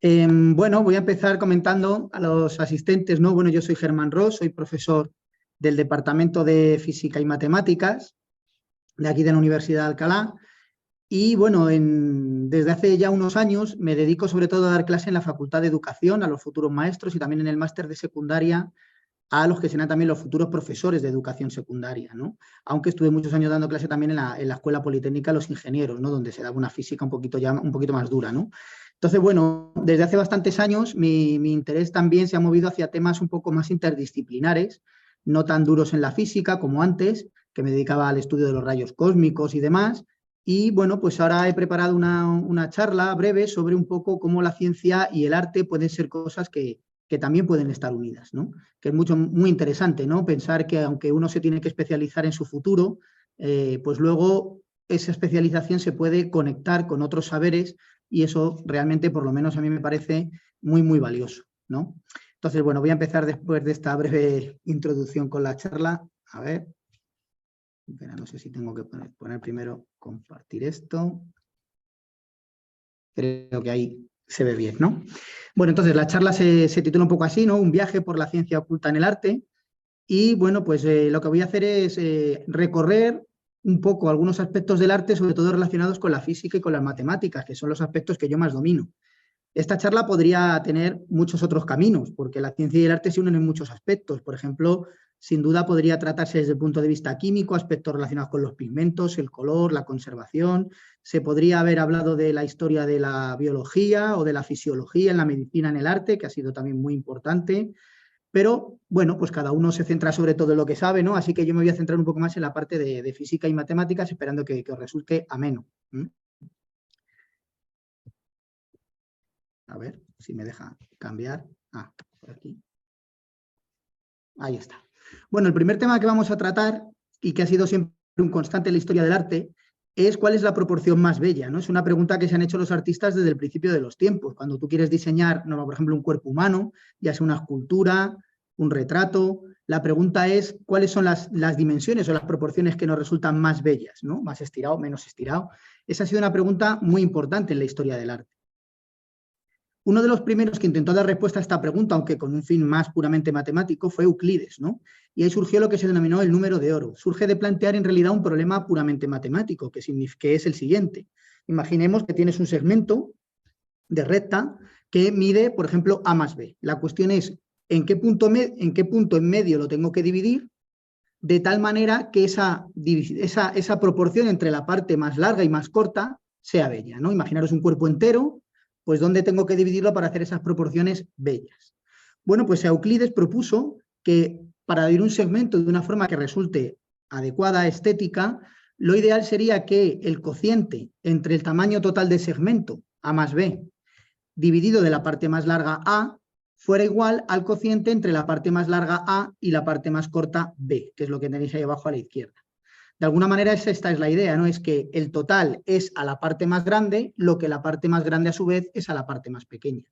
Bueno, voy a empezar comentando a los asistentes, ¿no? Bueno, yo soy Germán Ros, soy profesor del Departamento de Física y Matemáticas de aquí de la Universidad de Alcalá. Y bueno, desde hace ya unos años me dedico sobre todo a dar clase en la Facultad de Educación a los futuros maestros y también en el máster de secundaria a los que serán también los futuros profesores de educación secundaria, ¿no? Aunque estuve muchos años dando clase también en la Escuela Politécnica a los ingenieros, ¿no? Donde se daba una física un poquito más dura, ¿no? Entonces, bueno, desde hace bastantes años mi interés también se ha movido hacia temas un poco más interdisciplinares, no tan duros en la física como antes, que me dedicaba al estudio de los rayos cósmicos y demás. Y bueno, pues ahora he preparado una charla breve sobre un poco cómo la ciencia y el arte pueden ser cosas que también pueden estar unidas, ¿no? Que es muy interesante, ¿no? Pensar que aunque uno se tiene que especializar en su futuro, pues luego esa especialización se puede conectar con otros saberes y eso realmente, por lo menos a mí me parece muy valioso, ¿no? Entonces, bueno, voy a empezar después de esta breve introducción con la charla. A ver, no sé si tengo que poner primero compartir esto. Creo que ahí se ve bien, ¿no? Bueno, entonces la charla se titula un poco así, ¿no? Un viaje por la ciencia oculta en el arte. Y bueno, pues lo que voy a hacer es recorrer un poco algunos aspectos del arte, sobre todo relacionados con la física y con las matemáticas, que son los aspectos que yo más domino. Esta charla podría tener muchos otros caminos, porque la ciencia y el arte se unen en muchos aspectos. Por ejemplo, sin duda podría tratarse desde el punto de vista químico, aspectos relacionados con los pigmentos, el color, la conservación. Se podría haber hablado de la historia de la biología o de la fisiología en la medicina, en el arte, que ha sido también muy importante. Pero, bueno, pues cada uno se centra sobre todo en lo que sabe, ¿no? Así que yo me voy a centrar un poco más en la parte de física y matemáticas, esperando que os resulte ameno. A ver si me deja cambiar. Ah, por aquí. Ahí está. Bueno, el primer tema que vamos a tratar, y que ha sido siempre un constante en la historia del arte, es cuál es la proporción más bella, ¿no? Es una pregunta que se han hecho los artistas desde el principio de los tiempos. Cuando tú quieres diseñar, no, por ejemplo, un cuerpo humano, ya sea una escultura, un retrato, la pregunta es cuáles son las dimensiones o las proporciones que nos resultan más bellas, ¿no? Más estirado, menos estirado. Esa ha sido una pregunta muy importante en la historia del arte. Uno de los primeros que intentó dar respuesta a esta pregunta, aunque con un fin más puramente matemático, fue Euclides, ¿no? Y ahí surgió lo que se denominó el número de oro. Surge de plantear en realidad un problema puramente matemático, que es el siguiente. Imaginemos que tienes un segmento de recta que mide, por ejemplo, A más B. La cuestión es en qué punto en medio lo tengo que dividir, de tal manera que esa proporción entre la parte más larga y más corta sea bella, ¿no? Imaginaros un cuerpo entero, pues ¿dónde tengo que dividirlo para hacer esas proporciones bellas? Bueno, pues Euclides propuso que para dividir un segmento de una forma que resulte adecuada, estética, lo ideal sería que el cociente entre el tamaño total del segmento, A más B, dividido de la parte más larga A, fuera igual al cociente entre la parte más larga A y la parte más corta B, que es lo que tenéis ahí abajo a la izquierda. De alguna manera esta es la idea, ¿no? Es que el total es a la parte más grande, lo que la parte más grande a su vez es a la parte más pequeña.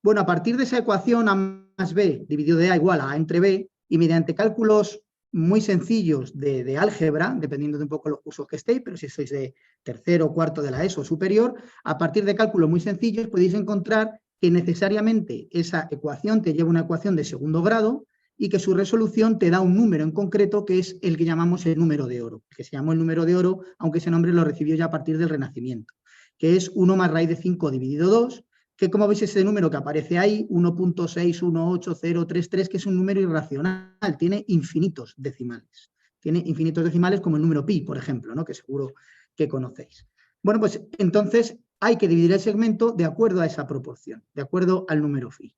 Bueno, a partir de esa ecuación A más B dividido de A igual a A entre B, y mediante cálculos muy sencillos de álgebra, dependiendo de un poco los cursos que estéis, pero si sois de tercero o cuarto de la ESO superior, a partir de cálculos muy sencillos podéis encontrar que necesariamente esa ecuación te lleva una ecuación de segundo grado y que su resolución te da un número en concreto que es el que llamamos el número de oro, que se llamó el número de oro, aunque ese nombre lo recibió ya a partir del Renacimiento, que es 1 más raíz de 5 dividido 2, que como veis ese número que aparece ahí, 1.618033, que es un número irracional, tiene infinitos decimales. Tiene infinitos decimales como el número pi, por ejemplo, ¿no? Que seguro que conocéis. Bueno, pues entonces hay que dividir el segmento de acuerdo a esa proporción, de acuerdo al número phi.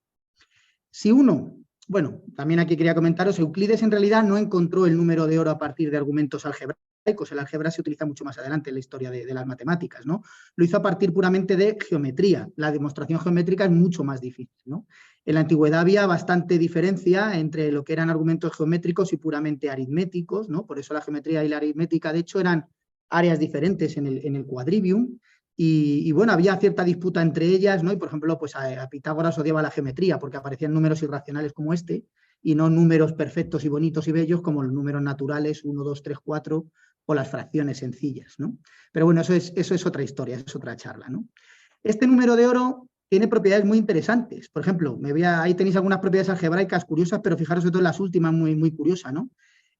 Si uno, bueno, también aquí quería comentaros, Euclides en realidad no encontró el número de oro a partir de argumentos algebraicos. El álgebra se utiliza mucho más adelante en la historia de las matemáticas, ¿no? Lo hizo a partir puramente de geometría. La demostración geométrica es mucho más difícil, ¿no? En la antigüedad había bastante diferencia entre lo que eran argumentos geométricos y puramente aritméticos, ¿no? Por eso la geometría y la aritmética, de hecho, eran áreas diferentes en el quadrivium. Y bueno, había cierta disputa entre ellas, ¿no? Y por ejemplo, pues a Pitágoras odiaba la geometría porque aparecían números irracionales como este y no números perfectos y bonitos y bellos como los números naturales 1, 2, 3, 4 o las fracciones sencillas, ¿no? Pero bueno, eso es otra historia, es otra charla, ¿no? Este número de oro tiene propiedades muy interesantes. Por ejemplo, ahí tenéis algunas propiedades algebraicas curiosas, pero fijaros sobre todo en las últimas, muy, muy curiosas, ¿no?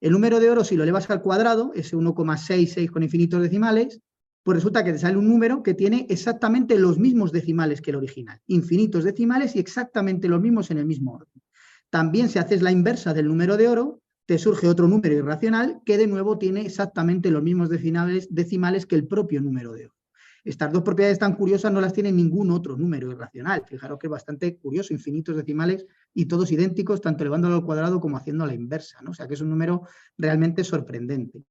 El número de oro, si lo elevas al cuadrado, ese 1,66 con infinitos decimales, pues resulta que te sale un número que tiene exactamente los mismos decimales que el original. Infinitos decimales y exactamente los mismos en el mismo orden. También si haces la inversa del número de oro, te surge otro número irracional que de nuevo tiene exactamente los mismos decimales que el propio número de oro. Estas dos propiedades tan curiosas no las tiene ningún otro número irracional. Fijaros que es bastante curioso, infinitos decimales y todos idénticos, tanto elevándolo al cuadrado como haciendo la inversa, ¿no? O sea que es un número realmente sorprendente.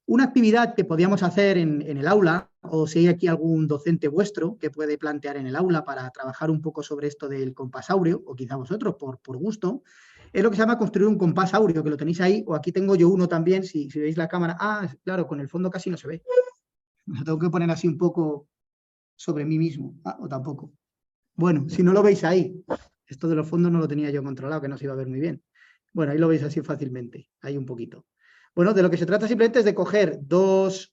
Una actividad que podíamos hacer en el aula, o si hay aquí algún docente vuestro que puede plantear en el aula para trabajar un poco sobre esto del compás áureo, o quizá vosotros por gusto, es lo que se llama construir un compás áureo, que lo tenéis ahí, o aquí tengo yo uno también, si veis la cámara. Ah, claro, con el fondo casi no se ve. Lo tengo que poner así un poco sobre mí mismo, o tampoco. Bueno, si no lo veis ahí, esto de los fondos no lo tenía yo controlado, que no se iba a ver muy bien. Bueno, ahí lo veis así fácilmente, ahí un poquito. Bueno, de lo que se trata simplemente es de coger dos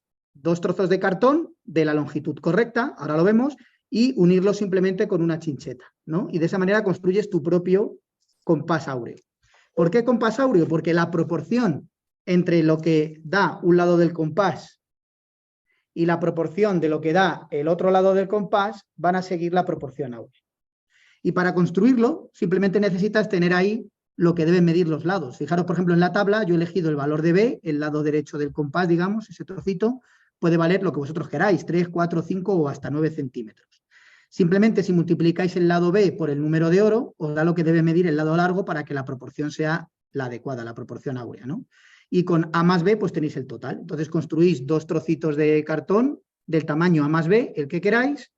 trozos de cartón de la longitud correcta, ahora lo vemos, y unirlos simplemente con una chincheta, ¿no? Y de esa manera construyes tu propio compás áureo. ¿Por qué compás áureo? Porque la proporción entre lo que da un lado del compás y la proporción de lo que da el otro lado del compás van a seguir la proporción áurea. Y para construirlo, simplemente necesitas tener ahí lo que deben medir los lados. Fijaros, por ejemplo, en la tabla yo he elegido el valor de B, el lado derecho del compás, digamos, ese trocito, puede valer lo que vosotros queráis, 3, 4, 5 o hasta 9 centímetros. Simplemente si multiplicáis el lado B por el número de oro, os da lo que debe medir el lado largo para que la proporción sea la adecuada, la proporción áurea, ¿no? Y con A más B, pues tenéis el total. Entonces construís dos trocitos de cartón del tamaño A más B, el que queráis,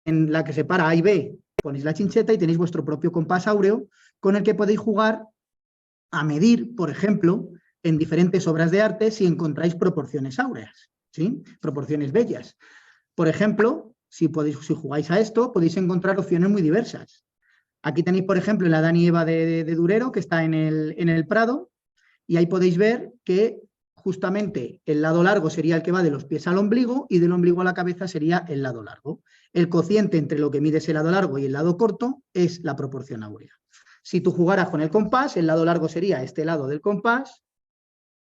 en la que separa A y B ponéis la chincheta y tenéis vuestro propio compás áureo con el que podéis jugar a medir, por ejemplo, en diferentes obras de arte si encontráis proporciones áureas, ¿sí? Proporciones bellas. Por ejemplo, si jugáis a esto, podéis encontrar opciones muy diversas. Aquí tenéis, por ejemplo, la Adán y Eva de Durero, que está en el Prado, y ahí podéis ver que justamente el lado largo sería el que va de los pies al ombligo y del ombligo a la cabeza sería el lado largo. El cociente entre lo que mide ese lado largo y el lado corto es la proporción áurea. Si tú jugaras con el compás, el lado largo sería este lado del compás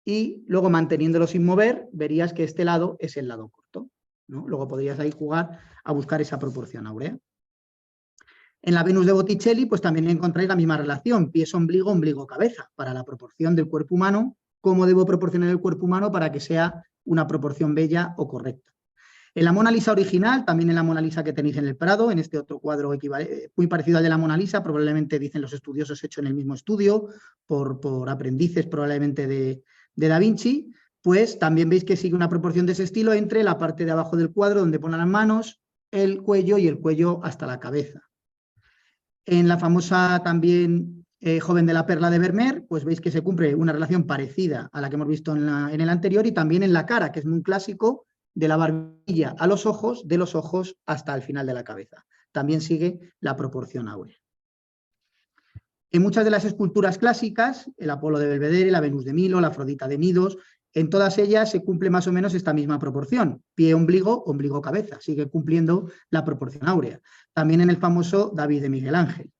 y luego manteniéndolo sin mover, verías que este lado es el lado corto, ¿no? Luego podrías ahí jugar a buscar esa proporción áurea. En la Venus de Botticelli, pues también encontráis la misma relación, pies, ombligo, ombligo, cabeza, para la proporción del cuerpo humano, cómo debo proporcionar el cuerpo humano para que sea una proporción bella o correcta. En la Mona Lisa original, también en la Mona Lisa que tenéis en el Prado, en este otro cuadro muy parecido al de la Mona Lisa, probablemente dicen los estudiosos hecho en el mismo estudio, por aprendices probablemente de Da Vinci, pues también veis que sigue una proporción de ese estilo entre la parte de abajo del cuadro, donde ponen las manos, el cuello y el cuello hasta la cabeza. En la famosa también Joven de la Perla de Vermeer, pues veis que se cumple una relación parecida a la que hemos visto en el anterior y también en la cara, que es muy clásico, de la barbilla a los ojos, de los ojos hasta el final de la cabeza. También sigue la proporción áurea. En muchas de las esculturas clásicas, el Apolo de Belvedere, la Venus de Milo, la Afrodita de Nidos, en todas ellas se cumple más o menos esta misma proporción, pie, ombligo, ombligo, cabeza, sigue cumpliendo la proporción áurea. También en el famoso David de Miguel Ángel.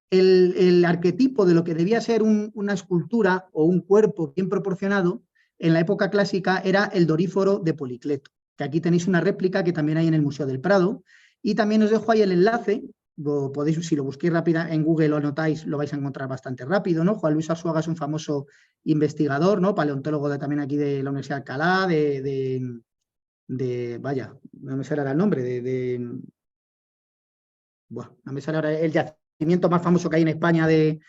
El arquetipo de lo que debía ser una escultura o un cuerpo bien proporcionado en la época clásica era el Doríforo de Policleto, que aquí tenéis una réplica que también hay en el Museo del Prado, y también os dejo ahí el enlace, podéis, si lo busquéis rápido en Google lo anotáis, lo vais a encontrar bastante rápido, ¿no? Juan Luis Arzuaga es un famoso investigador, ¿no? Paleontólogo también aquí de la Universidad de Alcalá, vaya, no me sale ahora el nombre, bueno, no me sale ahora el yacimiento más famoso que hay en España de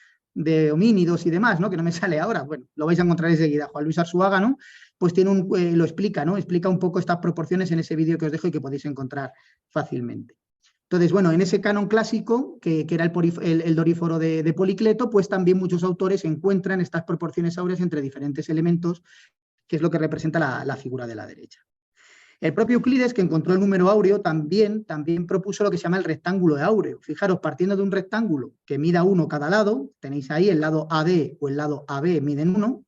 homínidos y demás, ¿no? Que no me sale ahora. Bueno, lo vais a encontrar enseguida. Juan Luis Arzuaga, ¿no? Pues tiene lo explica, ¿no? Explica un poco estas proporciones en ese vídeo que os dejo y que podéis encontrar fácilmente. Entonces, bueno, en ese canon clásico, que era el Doríforo de Policleto, pues también muchos autores encuentran estas proporciones áureas entre diferentes elementos, que es lo que representa la figura de la derecha. El propio Euclides, que encontró el número áureo, también propuso lo que se llama el rectángulo áureo. Fijaros, partiendo de un rectángulo que mida 1 cada lado, tenéis ahí el lado AD o el lado AB miden 1,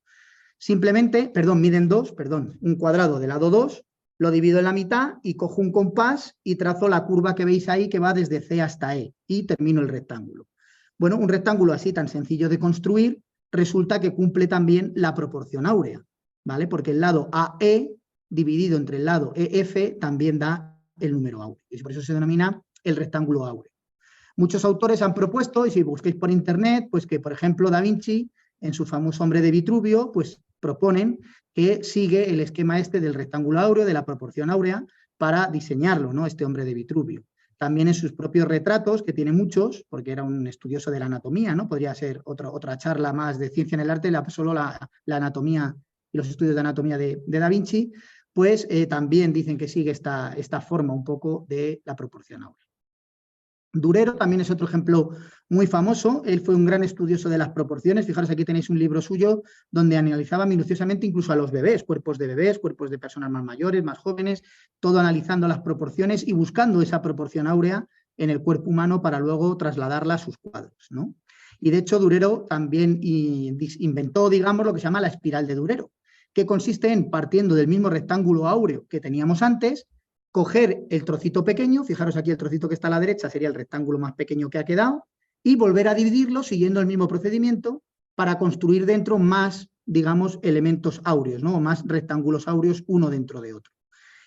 miden 2, un cuadrado de lado 2, Lo divido en la mitad y cojo un compás y trazo la curva que veis ahí que va desde C hasta E y termino el rectángulo. Bueno, un rectángulo así tan sencillo de construir resulta que cumple también la proporción áurea, ¿vale? Porque el lado AE dividido entre el lado EF también da el número áureo. Y por eso se denomina el rectángulo áureo. Muchos autores han propuesto, y si busquéis por internet, pues que, por ejemplo, Da Vinci, en su famoso Hombre de Vitruvio, pues proponen que sigue el esquema este del rectángulo áureo, de la proporción áurea, para diseñarlo, ¿no? Este Hombre de Vitruvio. También en sus propios retratos, que tiene muchos, porque era un estudioso de la anatomía, ¿no? Podría ser otra charla más de ciencia en el arte, solo la anatomía y los estudios de anatomía de Da Vinci, pues también dicen que sigue esta forma un poco de la proporción áurea. Durero también es otro ejemplo muy famoso. Él fue un gran estudioso de las proporciones. Fijaros, aquí tenéis un libro suyo donde analizaba minuciosamente incluso a los bebés, cuerpos de personas más mayores, más jóvenes, todo analizando las proporciones y buscando esa proporción áurea en el cuerpo humano para luego trasladarla a sus cuadros, ¿no? Y de hecho Durero también inventó, digamos, lo que se llama la espiral de Durero, que consiste en, partiendo del mismo rectángulo áureo que teníamos antes, coger el trocito pequeño, fijaros aquí el trocito que está a la derecha sería el rectángulo más pequeño que ha quedado, y volver a dividirlo siguiendo el mismo procedimiento para construir dentro más, digamos, elementos áureos, ¿no? O más rectángulos áureos uno dentro de otro.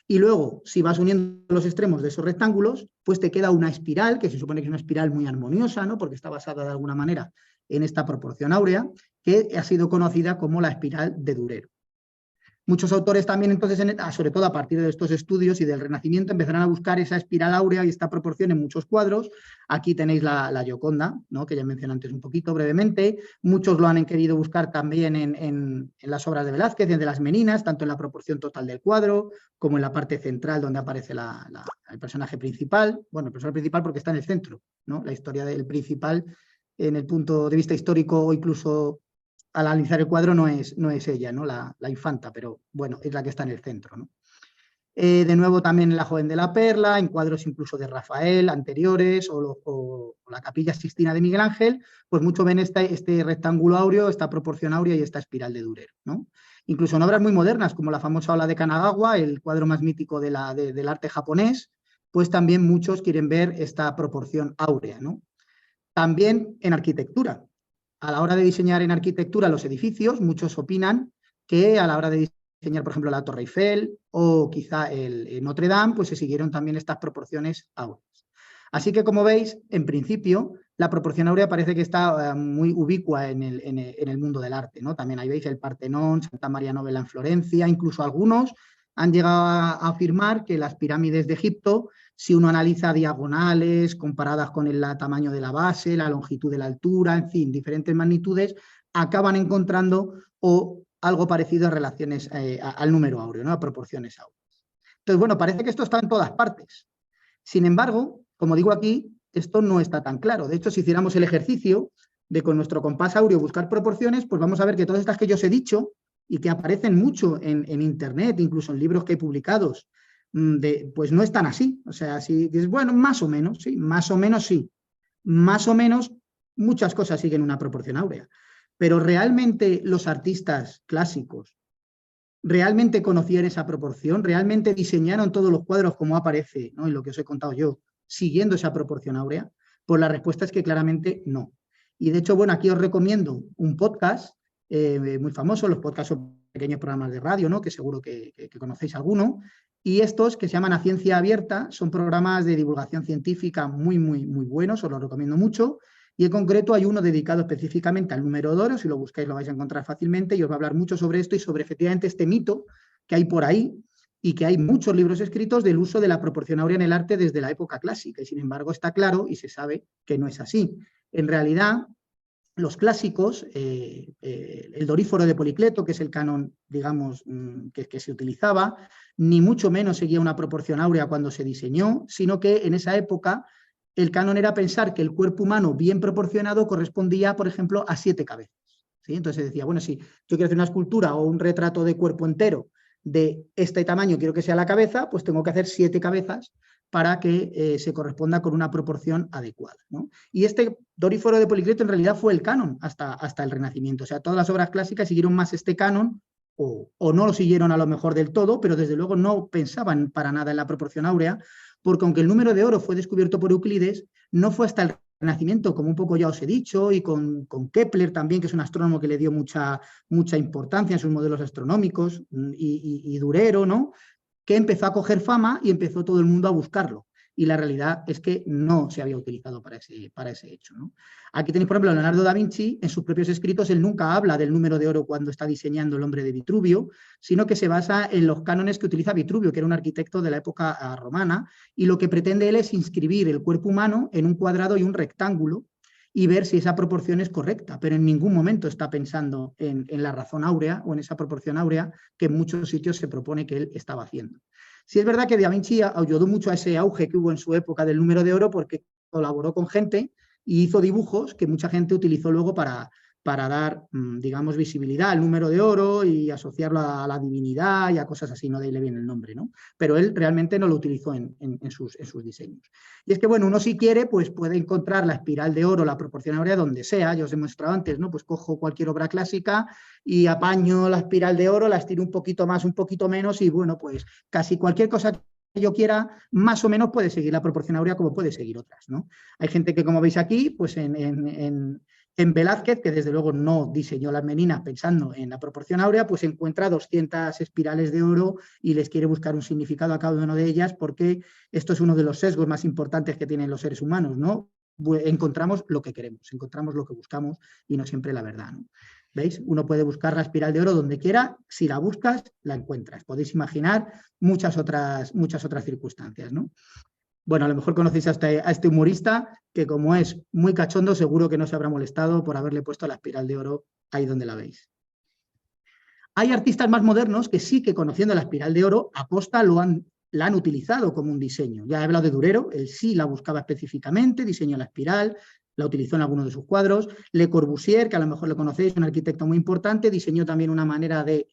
Y luego, si vas uniendo los extremos de esos rectángulos, pues te queda una espiral, que se supone que es una espiral muy armoniosa, ¿no? Porque está basada de alguna manera en esta proporción áurea, que ha sido conocida como la espiral de Durero. Muchos autores también, entonces, sobre todo a partir de estos estudios y del Renacimiento, empezarán a buscar esa espiral áurea y esta proporción en muchos cuadros. Aquí tenéis la Gioconda, ¿no? Que ya mencioné antes un poquito brevemente. Muchos lo han querido buscar también en las obras de Velázquez, de las Meninas, tanto en la proporción total del cuadro como en la parte central donde aparece el personaje principal. Bueno, el personaje principal porque está en el centro, ¿no? La historia del principal, en el punto de vista histórico o incluso al analizar el cuadro no es ella, ¿no? La infanta, pero bueno, es la que está en el centro, ¿no? De nuevo también La joven de la perla, en cuadros incluso de Rafael anteriores o la Capilla Sixtina de Miguel Ángel, pues mucho ven este rectángulo áureo, esta proporción áurea y esta espiral de Durero, ¿no? Incluso en obras muy modernas como la famosa Ola de Kanagawa, el cuadro más mítico del arte japonés, pues también muchos quieren ver esta proporción áurea, ¿no? También en arquitectura. A la hora de diseñar en arquitectura los edificios, muchos opinan que a la hora de diseñar, por ejemplo, la Torre Eiffel o quizá el Notre Dame, pues se siguieron también estas proporciones áureas. Así que, como veis, en principio, la proporción áurea parece que está muy ubicua en el mundo del arte, ¿no? También ahí veis el Partenón, Santa María Novella en Florencia, incluso algunos han llegado a afirmar que las pirámides de Egipto, si uno analiza diagonales comparadas con el tamaño de la base, la longitud de la altura, en fin, diferentes magnitudes, acaban encontrando algo parecido a relaciones al número áureo, ¿no? A proporciones áureas. Entonces, bueno, parece que esto está en todas partes. Sin embargo, como digo aquí, esto no está tan claro. De hecho, si hiciéramos el ejercicio de con nuestro compás áureo buscar proporciones, pues vamos a ver que todas estas que yo os he dicho y que aparecen mucho en internet, incluso en libros que hay publicados, pues no están así. O sea, si dices, bueno, más o menos, sí, más o menos sí. Más o menos muchas cosas siguen una proporción áurea. Pero realmente los artistas clásicos realmente conocían esa proporción, realmente diseñaron todos los cuadros como aparece, ¿no? En lo que os he contado yo, siguiendo esa proporción áurea. Pues la respuesta es que claramente no. Y de hecho, bueno, aquí os recomiendo un podcast muy famoso. Los podcasts son pequeños programas de radio, ¿no? Que seguro que conocéis alguno. Y estos, que se llaman A Ciencia Abierta, son programas de divulgación científica muy, muy, muy buenos, os los recomiendo mucho. Y en concreto hay uno dedicado específicamente al número de oro, si lo buscáis lo vais a encontrar fácilmente, y os va a hablar mucho sobre esto y sobre efectivamente este mito que hay por ahí y que hay muchos libros escritos del uso de la proporción áurea en el arte desde la época clásica, y sin embargo está claro y se sabe que no es así. En realidad, los clásicos, el Doríforo de Policleto, que es el canon, digamos, que se utilizaba, ni mucho menos seguía una proporción áurea cuando se diseñó, sino que en esa época el canon era pensar que el cuerpo humano bien proporcionado correspondía, por ejemplo, a 7 cabezas. ¿Sí? Entonces se decía, bueno, si yo quiero hacer una escultura o un retrato de cuerpo entero de este tamaño, quiero que sea la cabeza, pues tengo que hacer 7 cabezas para que se corresponda con una proporción adecuada, ¿no? Y este Doríforo de Policleto en realidad fue el canon hasta el Renacimiento. O sea, todas las obras clásicas siguieron más este canon o no lo siguieron a lo mejor del todo, pero desde luego no pensaban para nada en la proporción áurea, porque aunque el número de oro fue descubierto por Euclides, no fue hasta el Renacimiento, como un poco ya os he dicho, y con Kepler también, que es un astrónomo que le dio mucha importancia en sus modelos astronómicos, y Durero, ¿no?, que empezó a coger fama y empezó todo el mundo a buscarlo. Y la realidad es que no se había utilizado para ese hecho, ¿no? Aquí tenéis, por ejemplo, Leonardo da Vinci, en sus propios escritos, él nunca habla del número de oro cuando está diseñando el hombre de Vitruvio, sino que se basa en los cánones que utiliza Vitruvio, que era un arquitecto de la época romana, y lo que pretende él es inscribir el cuerpo humano en un cuadrado y un rectángulo, y ver si esa proporción es correcta, pero en ningún momento está pensando en la razón áurea o en esa proporción áurea que en muchos sitios se propone que él estaba haciendo. Sí es verdad que Da Vinci ayudó mucho a ese auge que hubo en su época del número de oro, porque colaboró con gente y hizo dibujos que mucha gente utilizó luego para dar, digamos, visibilidad al número de oro y asociarlo a la divinidad y a cosas así, no de ahí le viene el nombre, ¿no? Pero él realmente no lo utilizó en sus diseños. Y es que, bueno, uno si quiere, pues puede encontrar la espiral de oro, la proporción áurea, donde sea. Yo os he mostrado antes, ¿no? Pues cojo cualquier obra clásica y apaño la espiral de oro, la estiro un poquito más, un poquito menos, y bueno, pues casi cualquier cosa que yo quiera, más o menos puede seguir la proporción áurea como puede seguir otras, ¿no? Hay gente que, como veis aquí, pues en Velázquez, que desde luego no diseñó las meninas pensando en la proporción áurea, pues encuentra 200 espirales de oro y les quiere buscar un significado a cada una de ellas, porque esto es uno de los sesgos más importantes que tienen los seres humanos, ¿no? Encontramos lo que queremos, encontramos lo que buscamos y no siempre la verdad, ¿no? ¿Veis? Uno puede buscar la espiral de oro donde quiera, si la buscas, la encuentras. Podéis imaginar muchas otras circunstancias, ¿no? Bueno, a lo mejor conocéis a este humorista, que como es muy cachondo, seguro que no se habrá molestado por haberle puesto la espiral de oro ahí donde la veis. Hay artistas más modernos que sí que, conociendo la espiral de oro, aposta la han utilizado como un diseño. Ya he hablado de Durero, él sí la buscaba específicamente, diseñó la espiral, la utilizó en algunos de sus cuadros. Le Corbusier, que a lo mejor lo conocéis, un arquitecto muy importante, diseñó también una manera de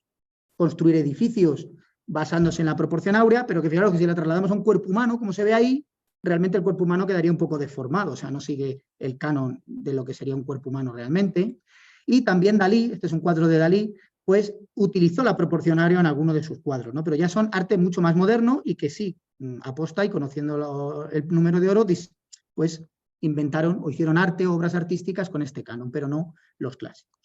construir edificios basándose en la proporción áurea, pero que fijaros que si la trasladamos a un cuerpo humano, como se ve ahí, realmente el cuerpo humano quedaría un poco deformado, o sea, no sigue el canon de lo que sería un cuerpo humano realmente. Y también Dalí, este es un cuadro de Dalí, pues utilizó la proporción áurea en alguno de sus cuadros, ¿no? Pero ya son arte mucho más moderno y que sí, aposta, y conociendo el número de oro, pues inventaron o hicieron arte, obras artísticas con este canon, pero no los clásicos.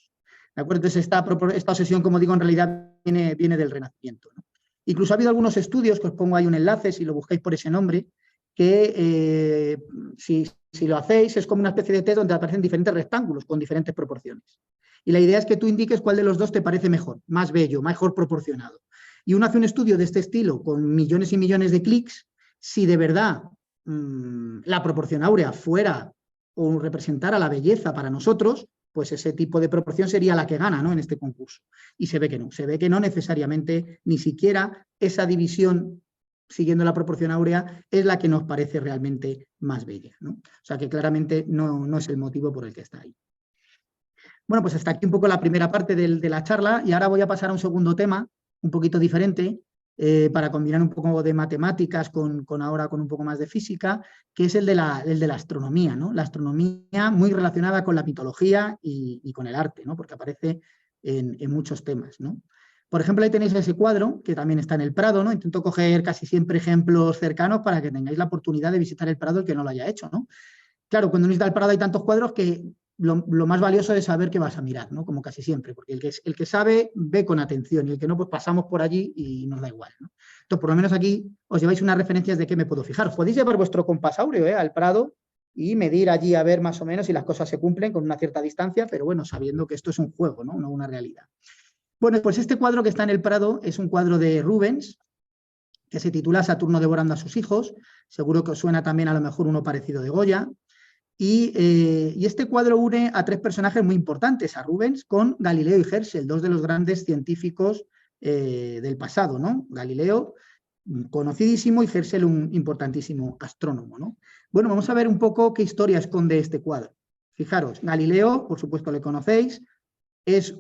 ¿De acuerdo? Entonces esta obsesión, como digo, en realidad viene del Renacimiento, ¿no? Incluso ha habido algunos estudios, que os pongo ahí un enlace, si lo buscáis por ese nombre, que si lo hacéis es como una especie de test donde aparecen diferentes rectángulos con diferentes proporciones. Y la idea es que tú indiques cuál de los dos te parece mejor, más bello, mejor proporcionado. Y uno hace un estudio de este estilo con millones y millones de clics. Si de verdad la proporción áurea fuera o representara la belleza para nosotros, pues ese tipo de proporción sería la que gana, ¿no?, en este concurso. Y se ve que no necesariamente, ni siquiera esa división siguiendo la proporción áurea es la que nos parece realmente más bella, ¿no? O sea que claramente no es el motivo por el que está ahí. Bueno, pues hasta aquí un poco la primera parte de la charla, y ahora voy a pasar a un segundo tema un poquito diferente, para combinar un poco de matemáticas con un poco más de física, que es el de la astronomía, ¿no? La astronomía muy relacionada con la mitología y con el arte, ¿no? Porque aparece en muchos temas, ¿no? Por ejemplo, ahí tenéis ese cuadro, que también está en el Prado, ¿no? Intento coger casi siempre ejemplos cercanos para que tengáis la oportunidad de visitar el Prado el que no lo haya hecho, ¿no? Claro, cuando uno está al Prado hay tantos cuadros que lo más valioso es saber qué vas a mirar, ¿no? Como casi siempre, porque el que sabe ve con atención, y el que no, pues pasamos por allí y nos da igual, ¿no? Entonces, por lo menos aquí os lleváis unas referencias de qué me puedo fijar. Podéis llevar vuestro compás áureo al Prado y medir allí a ver más o menos si las cosas se cumplen con una cierta distancia, pero bueno, sabiendo que esto es un juego, ¿no? No una realidad. Bueno, pues este cuadro que está en el Prado es un cuadro de Rubens, que se titula Saturno devorando a sus hijos. Seguro que os suena también a lo mejor uno parecido de Goya. Y este cuadro une a tres personajes muy importantes, a Rubens con Galileo y Herschel, dos de los grandes científicos del pasado, ¿no? Galileo, conocidísimo, y Herschel, un importantísimo astrónomo, ¿no? Bueno, vamos a ver un poco qué historia esconde este cuadro. Fijaros, Galileo, por supuesto le conocéis, es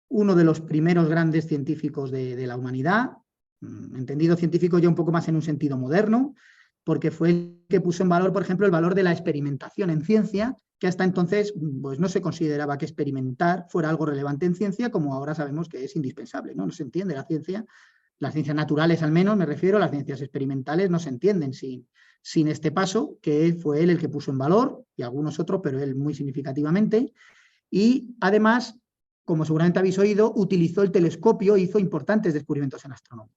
uno de los primeros grandes científicos de la humanidad, entendido científico ya un poco más en un sentido moderno. porque fue el que puso en valor, por ejemplo, el valor de la experimentación en ciencia, que hasta entonces pues, no se consideraba que experimentar fuera algo relevante en ciencia, como ahora sabemos que es indispensable, ¿no? No se entiende la ciencia, las ciencias naturales al menos, me refiero, las ciencias experimentales no se entienden sin este paso, que fue él el que puso en valor, y algunos otros, pero él muy significativamente, y además, como seguramente habéis oído, utilizó el telescopio e hizo importantes descubrimientos en astronomía.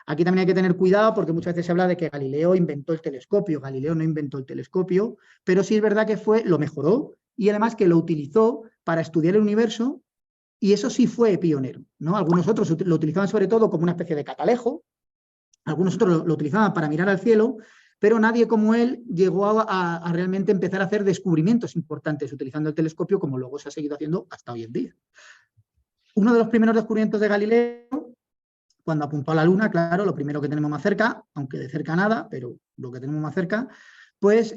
Aquí también hay que tener cuidado porque muchas veces se habla de que Galileo inventó el telescopio. Galileo no inventó el telescopio, pero sí es verdad que lo mejoró y además que lo utilizó para estudiar el universo, y eso sí fue pionero, ¿no? Algunos otros lo utilizaban sobre todo como una especie de catalejo, algunos otros lo utilizaban para mirar al cielo, pero nadie como él llegó a realmente empezar a hacer descubrimientos importantes utilizando el telescopio, como luego se ha seguido haciendo hasta hoy en día. Uno de los primeros descubrimientos de Galileo, cuando apuntó a la Luna, claro, lo primero que tenemos más cerca, aunque de cerca nada, pero lo que tenemos más cerca, pues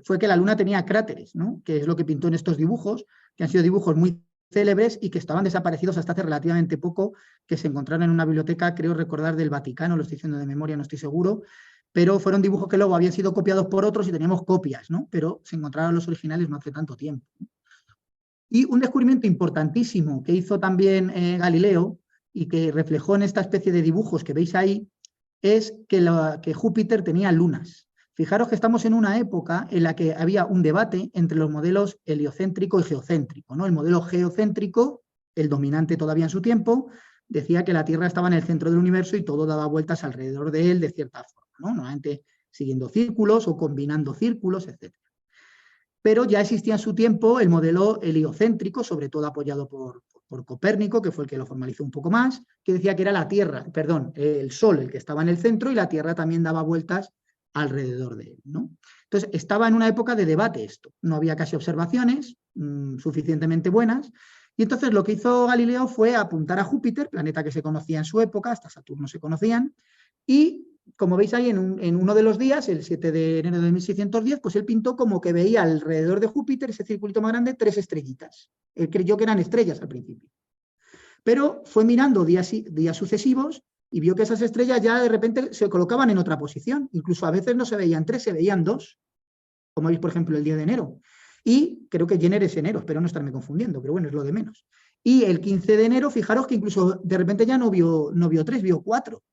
fue que la Luna tenía cráteres, ¿no? Que es lo que pintó en estos dibujos, que han sido dibujos muy célebres y que estaban desaparecidos hasta hace relativamente poco, que se encontraron en una biblioteca, creo recordar, del Vaticano, lo estoy diciendo de memoria, no estoy seguro, pero fueron dibujos que luego habían sido copiados por otros y teníamos copias, ¿no? Pero se encontraron los originales no hace tanto tiempo. Y un descubrimiento importantísimo que hizo también Galileo y que reflejó en esta especie de dibujos que veis ahí, es que Júpiter tenía lunas. Fijaros que estamos en una época en la que había un debate entre los modelos heliocéntrico y geocéntrico, ¿no? El modelo geocéntrico, el dominante todavía en su tiempo, decía que la Tierra estaba en el centro del universo y todo daba vueltas alrededor de él de cierta forma, ¿no? Normalmente siguiendo círculos o combinando círculos, etc. Pero ya existía en su tiempo el modelo heliocéntrico, sobre todo apoyado por Copérnico, que fue el que lo formalizó un poco más, que decía que era la Tierra, perdón, el Sol el que estaba en el centro y la Tierra también daba vueltas alrededor de él, ¿no? Entonces, estaba en una época de debate esto, no había casi observaciones suficientemente buenas, y entonces lo que hizo Galileo fue apuntar a Júpiter, planeta que se conocía en su época, hasta Saturno se conocían, y como veis ahí en uno de los días, el 7 de enero de 1610, pues él pintó como que veía alrededor de Júpiter, ese circulito más grande, 3 estrellitas. Él creyó que eran estrellas al principio. Pero fue mirando días sucesivos y vio que esas estrellas ya de repente se colocaban en otra posición. Incluso a veces no se veían 3, se veían 2, como veis, por ejemplo, el día de enero. Y creo que Jenner es enero, espero no estarme confundiendo, pero bueno, es lo de menos. Y el 15 de enero, fijaros que incluso de repente ya no vio 3, vio 4.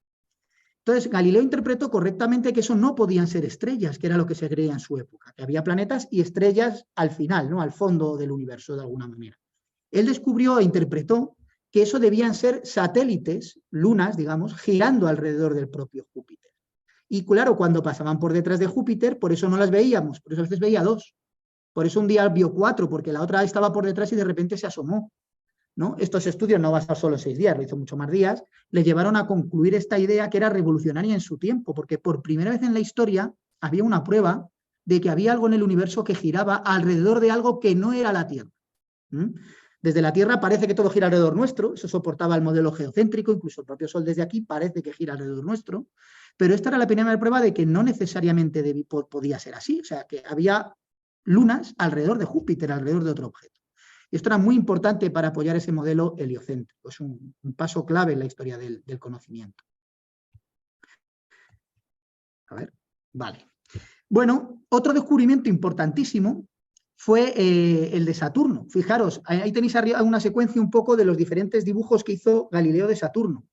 Entonces, Galileo interpretó correctamente que eso no podían ser estrellas, que era lo que se creía en su época, que había planetas y estrellas al final, ¿no? Al fondo del universo, de alguna manera. Él descubrió e interpretó que eso debían ser satélites, lunas, digamos, girando alrededor del propio Júpiter. Y claro, cuando pasaban por detrás de Júpiter, por eso no las veíamos, por eso a veces veía 2. Por eso un día vio 4, porque la otra estaba por detrás y de repente se asomó, ¿no? Estos estudios no bastaron solo 6 días, lo hizo mucho más días, le llevaron a concluir esta idea que era revolucionaria en su tiempo, porque por primera vez en la historia había una prueba de que había algo en el universo que giraba alrededor de algo que no era la Tierra. Desde la Tierra parece que todo gira alrededor nuestro, eso soportaba el modelo geocéntrico, incluso el propio Sol desde aquí parece que gira alrededor nuestro, pero esta era la primera prueba de que no necesariamente podía ser así, o sea, que había lunas alrededor de Júpiter, alrededor de otro objeto. Y esto era muy importante para apoyar ese modelo heliocéntrico. Es un paso clave en la historia del conocimiento. A ver, vale. Bueno, otro descubrimiento importantísimo fue el de Saturno. Fijaros, ahí tenéis arriba una secuencia un poco de los diferentes dibujos que hizo Galileo de Saturno.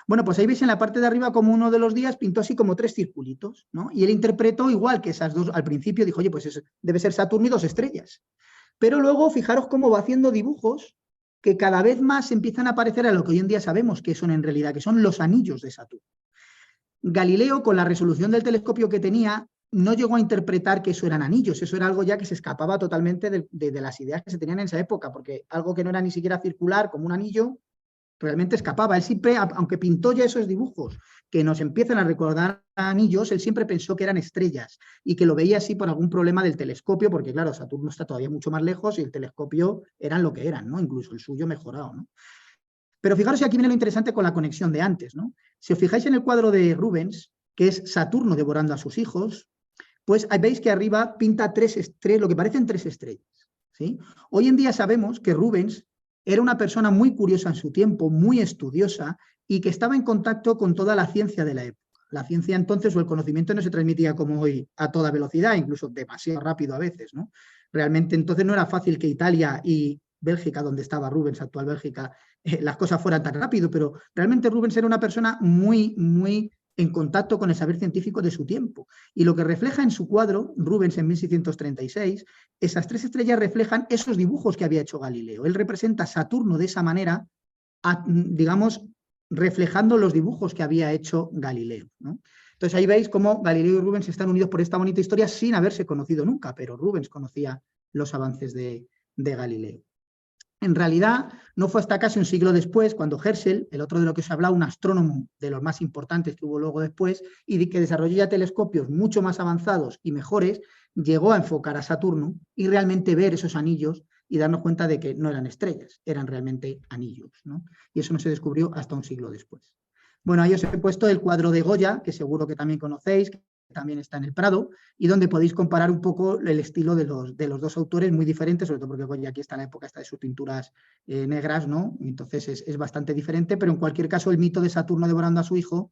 Bueno, pues ahí veis en la parte de arriba como uno de los días pintó así como 3 circulitos, ¿no? Y él interpretó igual que esas dos, al principio dijo, oye, pues debe ser Saturno y 2 estrellas. Pero luego fijaros cómo va haciendo dibujos que cada vez más empiezan a parecer a lo que hoy en día sabemos que son en realidad, que son los anillos de Saturno. Galileo, con la resolución del telescopio que tenía, no llegó a interpretar que eso eran anillos, eso era algo ya que se escapaba totalmente de las ideas que se tenían en esa época, porque algo que no era ni siquiera circular, como un anillo, realmente escapaba. Él siempre, aunque pintó ya esos dibujos que nos empiezan a recordar anillos, él siempre pensó que eran estrellas y que lo veía así por algún problema del telescopio, porque claro, Saturno está todavía mucho más lejos y el telescopio eran lo que eran, ¿no? Incluso el suyo mejorado, ¿no? Pero fijaros, aquí viene lo interesante con la conexión de antes, ¿no? Si os fijáis en el cuadro de Rubens, que es Saturno devorando a sus hijos, pues veis que arriba pinta lo que parecen 3 estrellas, ¿sí? Hoy en día sabemos que Rubens era una persona muy curiosa en su tiempo, muy estudiosa y que estaba en contacto con toda la ciencia de la época. La ciencia entonces o el conocimiento no se transmitía como hoy a toda velocidad, incluso demasiado rápido a veces, ¿no? Realmente entonces no era fácil que Italia y Bélgica, donde estaba Rubens, actual Bélgica, las cosas fueran tan rápido, pero realmente Rubens era una persona muy, muy en contacto con el saber científico de su tiempo. Y lo que refleja en su cuadro, Rubens en 1636, esas 3 estrellas reflejan esos dibujos que había hecho Galileo. Él representa a Saturno de esa manera, digamos, reflejando los dibujos que había hecho Galileo, ¿no? Entonces ahí veis cómo Galileo y Rubens están unidos por esta bonita historia sin haberse conocido nunca, pero Rubens conocía los avances de Galileo. En realidad, no fue hasta casi un siglo después, cuando Herschel, el otro de lo que os he hablado, un astrónomo de los más importantes que hubo luego después, y que desarrolló ya telescopios mucho más avanzados y mejores, llegó a enfocar a Saturno y realmente ver esos anillos y darnos cuenta de que no eran estrellas, eran realmente anillos, ¿no? Y eso no se descubrió hasta un siglo después. Bueno, ahí os he puesto el cuadro de Goya, que seguro que también conocéis, que también está en el Prado, y donde podéis comparar un poco el estilo de los 2 autores, muy diferentes, sobre todo porque Goya aquí está en la época esta de sus pinturas negras, ¿no? Entonces es bastante diferente, pero en cualquier caso el mito de Saturno devorando a su hijo,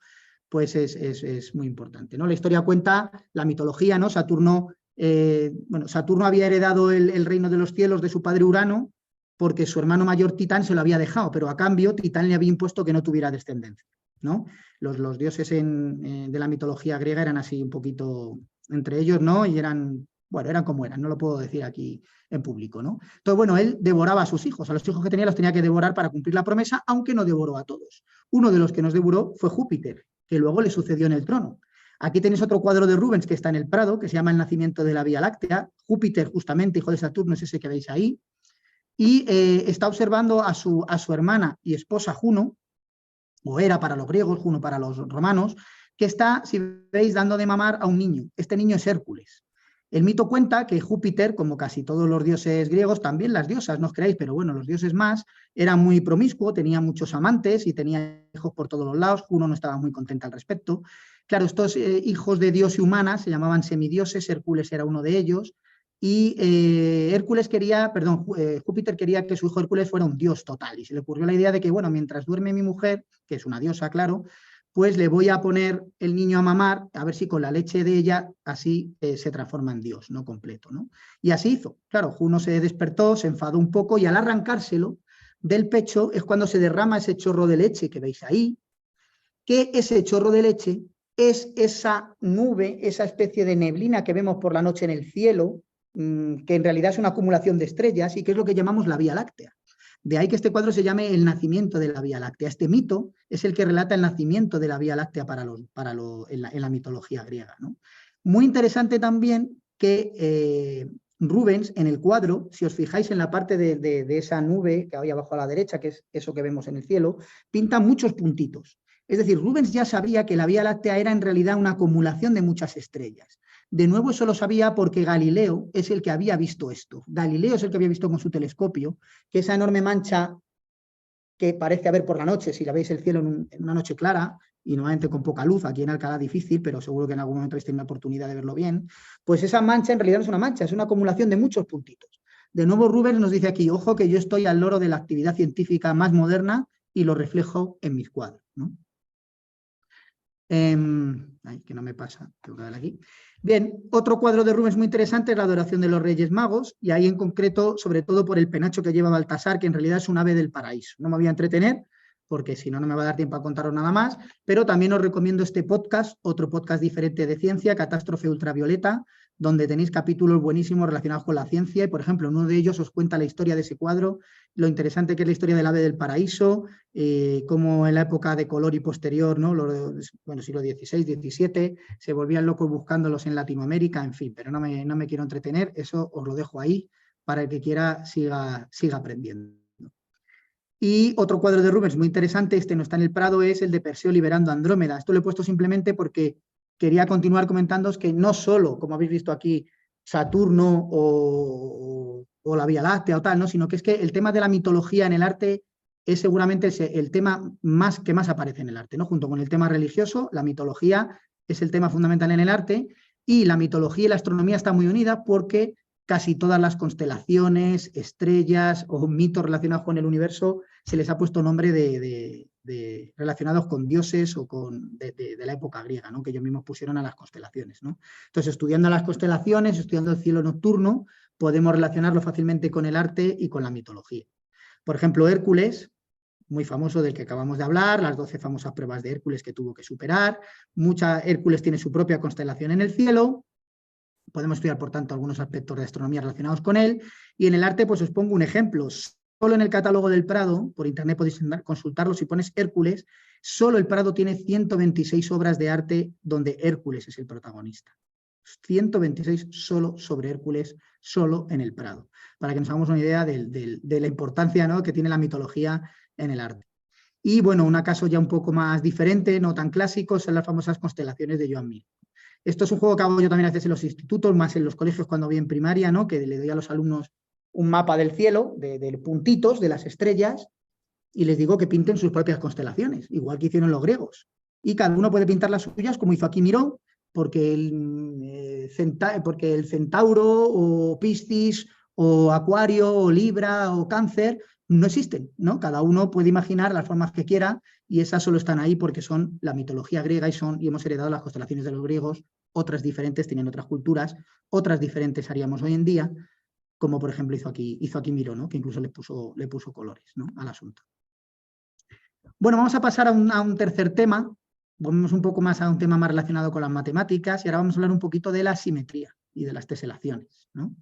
pues es muy importante, ¿no? La historia cuenta la mitología, ¿no? Saturno había heredado el reino de los cielos de su padre Urano, porque su hermano mayor Titán se lo había dejado, pero a cambio Titán le había impuesto que no tuviera descendencia, ¿no? Los dioses de la mitología griega eran así un poquito entre ellos, ¿no? Y eran como eran, no lo puedo decir aquí en público, ¿no? Entonces, bueno, él devoraba a sus hijos, a los hijos que tenía los tenía que devorar para cumplir la promesa, aunque no devoró a todos. Uno de los que nos devoró fue Júpiter, que luego le sucedió en el trono. Aquí tenéis otro cuadro de Rubens que está en el Prado, que se llama El nacimiento de la Vía Láctea. Júpiter, justamente, hijo de Saturno, es ese que veis ahí. Y está observando a su hermana y esposa Juno, o era para los griegos, Juno para los romanos, que está, si veis, dando de mamar a un niño. Este niño es Hércules. El mito cuenta que Júpiter, como casi todos los dioses griegos, también las diosas, no os creáis, pero bueno, los dioses más, era muy promiscuo, tenía muchos amantes y tenía hijos por todos los lados. Juno no estaba muy contenta al respecto. Claro, estos hijos de dios y humana se llamaban semidioses, Hércules era uno de ellos, y Júpiter quería que su hijo Hércules fuera un dios total, y se le ocurrió la idea de que, bueno, mientras duerme mi mujer, que es una diosa, claro, pues le voy a poner el niño a mamar, a ver si con la leche de ella así se transforma en dios, no completo, ¿no? Y así hizo. Claro, Juno se despertó, se enfadó un poco, y al arrancárselo del pecho es cuando se derrama ese chorro de leche que veis ahí, que ese chorro de leche es esa nube, esa especie de neblina que vemos por la noche en el cielo, que en realidad es una acumulación de estrellas y que es lo que llamamos la Vía Láctea. De ahí que este cuadro se llame El nacimiento de la Vía Láctea. Este mito es el que relata el nacimiento de la Vía Láctea en la mitología griega, ¿no? Muy interesante también que Rubens, en el cuadro, si os fijáis en la parte de esa nube que hay abajo a la derecha, que es eso que vemos en el cielo, pinta muchos puntitos. Es decir, Rubens ya sabía que la Vía Láctea era en realidad una acumulación de muchas estrellas. De nuevo, eso lo sabía porque Galileo es el que había visto esto. Galileo es el que había visto con su telescopio que esa enorme mancha que parece haber por la noche, si la veis el cielo en una noche clara, y normalmente con poca luz, aquí en Alcalá difícil, pero seguro que en algún momento habéis tenido la oportunidad de verlo bien, pues esa mancha en realidad no es una mancha, es una acumulación de muchos puntitos. De nuevo, Rubens nos dice aquí, ojo que yo estoy al loro de la actividad científica más moderna y lo reflejo en mis cuadros, ¿no? Ay, que no me pasa, tengo que darle aquí. Bien, otro cuadro de Rubens muy interesante es la adoración de los Reyes Magos, y ahí en concreto, sobre todo por el penacho que lleva Baltasar, que en realidad es un ave del paraíso. No me voy a entretener, porque si no, no me va a dar tiempo a contaros nada más, pero también os recomiendo este podcast, otro podcast diferente de ciencia, Catástrofe Ultravioleta, donde tenéis capítulos buenísimos relacionados con la ciencia, y por ejemplo, en uno de ellos os cuenta la historia de ese cuadro, lo interesante que es la historia del ave del paraíso, cómo en la época de Color y posterior, ¿no? Siglo XVI, XVII, se volvían locos buscándolos en Latinoamérica, en fin, pero no me quiero entretener, eso os lo dejo ahí para el que quiera siga aprendiendo. Y otro cuadro de Rubens muy interesante, este no está en el Prado, es el de Perseo liberando a Andrómeda. Esto lo he puesto simplemente porque quería continuar comentándoos que no solo, como habéis visto aquí, Saturno o la Vía Láctea o tal, ¿no? Sino que es que el tema de la mitología en el arte es seguramente el tema que más aparece en el arte, ¿no? Junto con el tema religioso, la mitología es el tema fundamental en el arte, y la mitología y la astronomía están muy unidas porque casi todas las constelaciones, estrellas o mitos relacionados con el universo se les ha puesto nombre de relacionados con dioses o de la época griega, ¿no? Que ellos mismos pusieron a las constelaciones, ¿no? Entonces, estudiando las constelaciones, estudiando el cielo nocturno, podemos relacionarlo fácilmente con el arte y con la mitología. Por ejemplo, Hércules, muy famoso del que acabamos de hablar, las 12 famosas pruebas de Hércules que tuvo que superar. Hércules tiene su propia constelación en el cielo. Podemos estudiar, por tanto, algunos aspectos de astronomía relacionados con él. Y en el arte, pues os pongo un ejemplo. Solo en el catálogo del Prado, por internet podéis consultarlo, si pones Hércules, solo el Prado tiene 126 obras de arte donde Hércules es el protagonista. 126 solo sobre Hércules, solo en el Prado, para que nos hagamos una idea de la importancia, ¿no?, que tiene la mitología en el arte. Y bueno, un caso ya un poco más diferente, no tan clásico, son las famosas constelaciones de Joan Miró. Esto es un juego que hago yo también a veces en los institutos, más en los colegios cuando voy en primaria, ¿no?, que le doy a los alumnos un mapa del cielo, de puntitos, de las estrellas, y les digo que pinten sus propias constelaciones, igual que hicieron los griegos. Y cada uno puede pintar las suyas, como hizo aquí Miró, porque el Centauro, o Piscis, o Acuario, o Libra, o Cáncer, no existen, ¿no? Cada uno puede imaginar las formas que quiera, y esas solo están ahí porque son la mitología griega y hemos heredado las constelaciones de los griegos, otras diferentes tienen otras culturas, otras diferentes haríamos hoy en día, como por ejemplo hizo aquí Miró, ¿no?, que incluso le puso colores, ¿no?, al asunto. Bueno, vamos a pasar a un tercer tema. Volvemos un poco más a un tema más relacionado con las matemáticas y ahora vamos a hablar un poquito de la simetría y de las teselaciones, ¿no?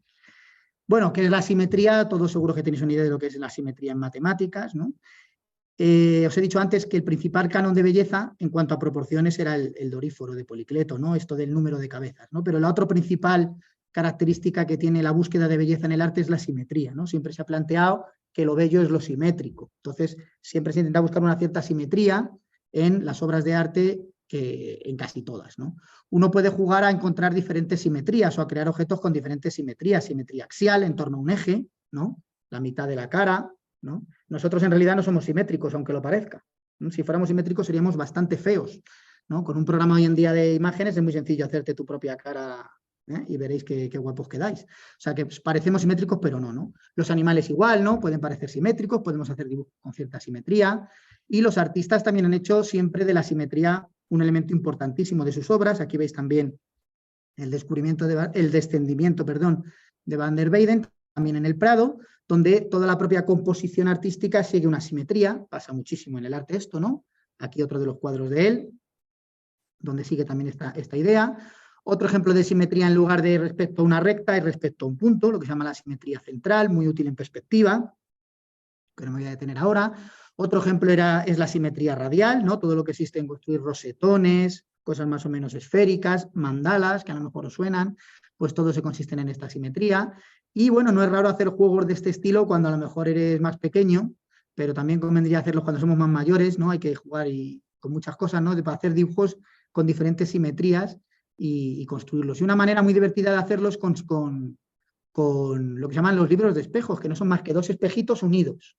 Bueno, ¿qué es la simetría? Todos seguro que tenéis una idea de lo que es la simetría en matemáticas, ¿no? Os he dicho antes que el principal canon de belleza en cuanto a proporciones era el doríforo de Policleto, ¿no?, esto del número de cabezas, ¿no? Pero la otra principal característica que tiene la búsqueda de belleza en el arte es la simetría, ¿no? Siempre se ha planteado que lo bello es lo simétrico. Entonces, siempre se intenta buscar una cierta simetría en las obras de arte, en casi todas, ¿no? Uno puede jugar a encontrar diferentes simetrías o a crear objetos con diferentes simetrías. Simetría axial en torno a un eje, ¿no?, la mitad de la cara, ¿no? Nosotros en realidad no somos simétricos, aunque lo parezca, ¿no? Si fuéramos simétricos seríamos bastante feos, ¿no? Con un programa hoy en día de imágenes es muy sencillo hacerte tu propia cara, y veréis qué guapos quedáis. O sea que parecemos simétricos, pero no. Los animales igual, ¿no? Pueden parecer simétricos, podemos hacer dibujos con cierta simetría, y los artistas también han hecho siempre de la simetría un elemento importantísimo de sus obras. Aquí veis también el descendimiento de Van der Weyden, también en el Prado, donde toda la propia composición artística sigue una simetría. Pasa muchísimo en el arte esto, ¿no? Aquí otro de los cuadros de él, donde sigue también esta idea. Otro ejemplo de simetría en lugar de respecto a una recta y respecto a un punto, lo que se llama la simetría central, muy útil en perspectiva, que no me voy a detener ahora. Otro ejemplo es la simetría radial, ¿no? Todo lo que existe en construir rosetones, cosas más o menos esféricas, mandalas, que a lo mejor os suenan, pues todo se consiste en esta simetría. Y bueno, no es raro hacer juegos de este estilo cuando a lo mejor eres más pequeño, pero también convendría hacerlos cuando somos más mayores, ¿no? Hay que jugar con muchas cosas, ¿no?, para hacer dibujos con diferentes simetrías y construirlos. Y una manera muy divertida de hacerlos con lo que se llaman los libros de espejos, que no son más que dos espejitos unidos.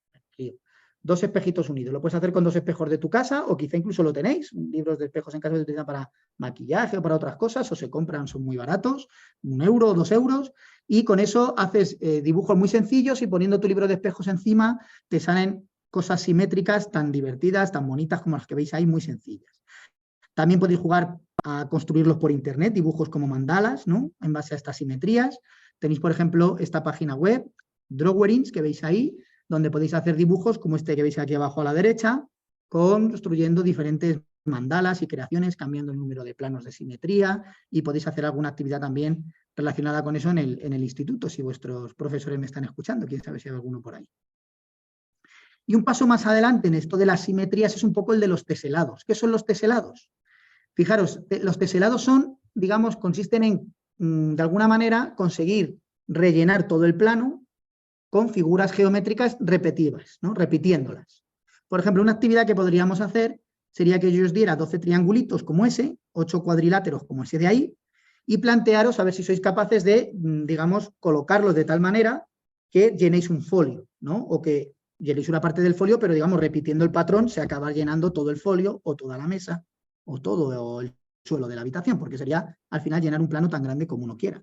Dos espejitos unidos. Lo puedes hacer con dos espejos de tu casa, o quizá incluso lo tenéis, libros de espejos en casa que se utilizan para maquillaje o para otras cosas, o se compran, son muy baratos, 1 euro o 2 euros, y con eso haces dibujos muy sencillos, y poniendo tu libro de espejos encima te salen cosas simétricas tan divertidas, tan bonitas como las que veis ahí, muy sencillas. También podéis jugar a construirlos por internet, dibujos como mandalas, ¿no?, en base a estas simetrías. Tenéis, por ejemplo, esta página web, Drawings, que veis ahí, donde podéis hacer dibujos como este que veis aquí abajo a la derecha, construyendo diferentes mandalas y creaciones, cambiando el número de planos de simetría, y podéis hacer alguna actividad también relacionada con eso en el instituto, si vuestros profesores me están escuchando, quién sabe si hay alguno por ahí. Y un paso más adelante en esto de las simetrías es un poco el de los teselados. ¿Qué son los teselados? Fijaros, los teselados son, digamos, consisten en, de alguna manera, conseguir rellenar todo el plano con figuras geométricas repetitivas, ¿no?, repitiéndolas. Por ejemplo, una actividad que podríamos hacer sería que yo os diera 12 triangulitos como ese, 8 cuadriláteros como ese de ahí, y plantearos a ver si sois capaces de, digamos, colocarlos de tal manera que llenéis un folio, ¿no?, o que llenéis una parte del folio, pero, digamos, repitiendo el patrón, se acaba llenando todo el folio, o toda la mesa, o todo el suelo de la habitación, porque sería, al final, llenar un plano tan grande como uno quiera.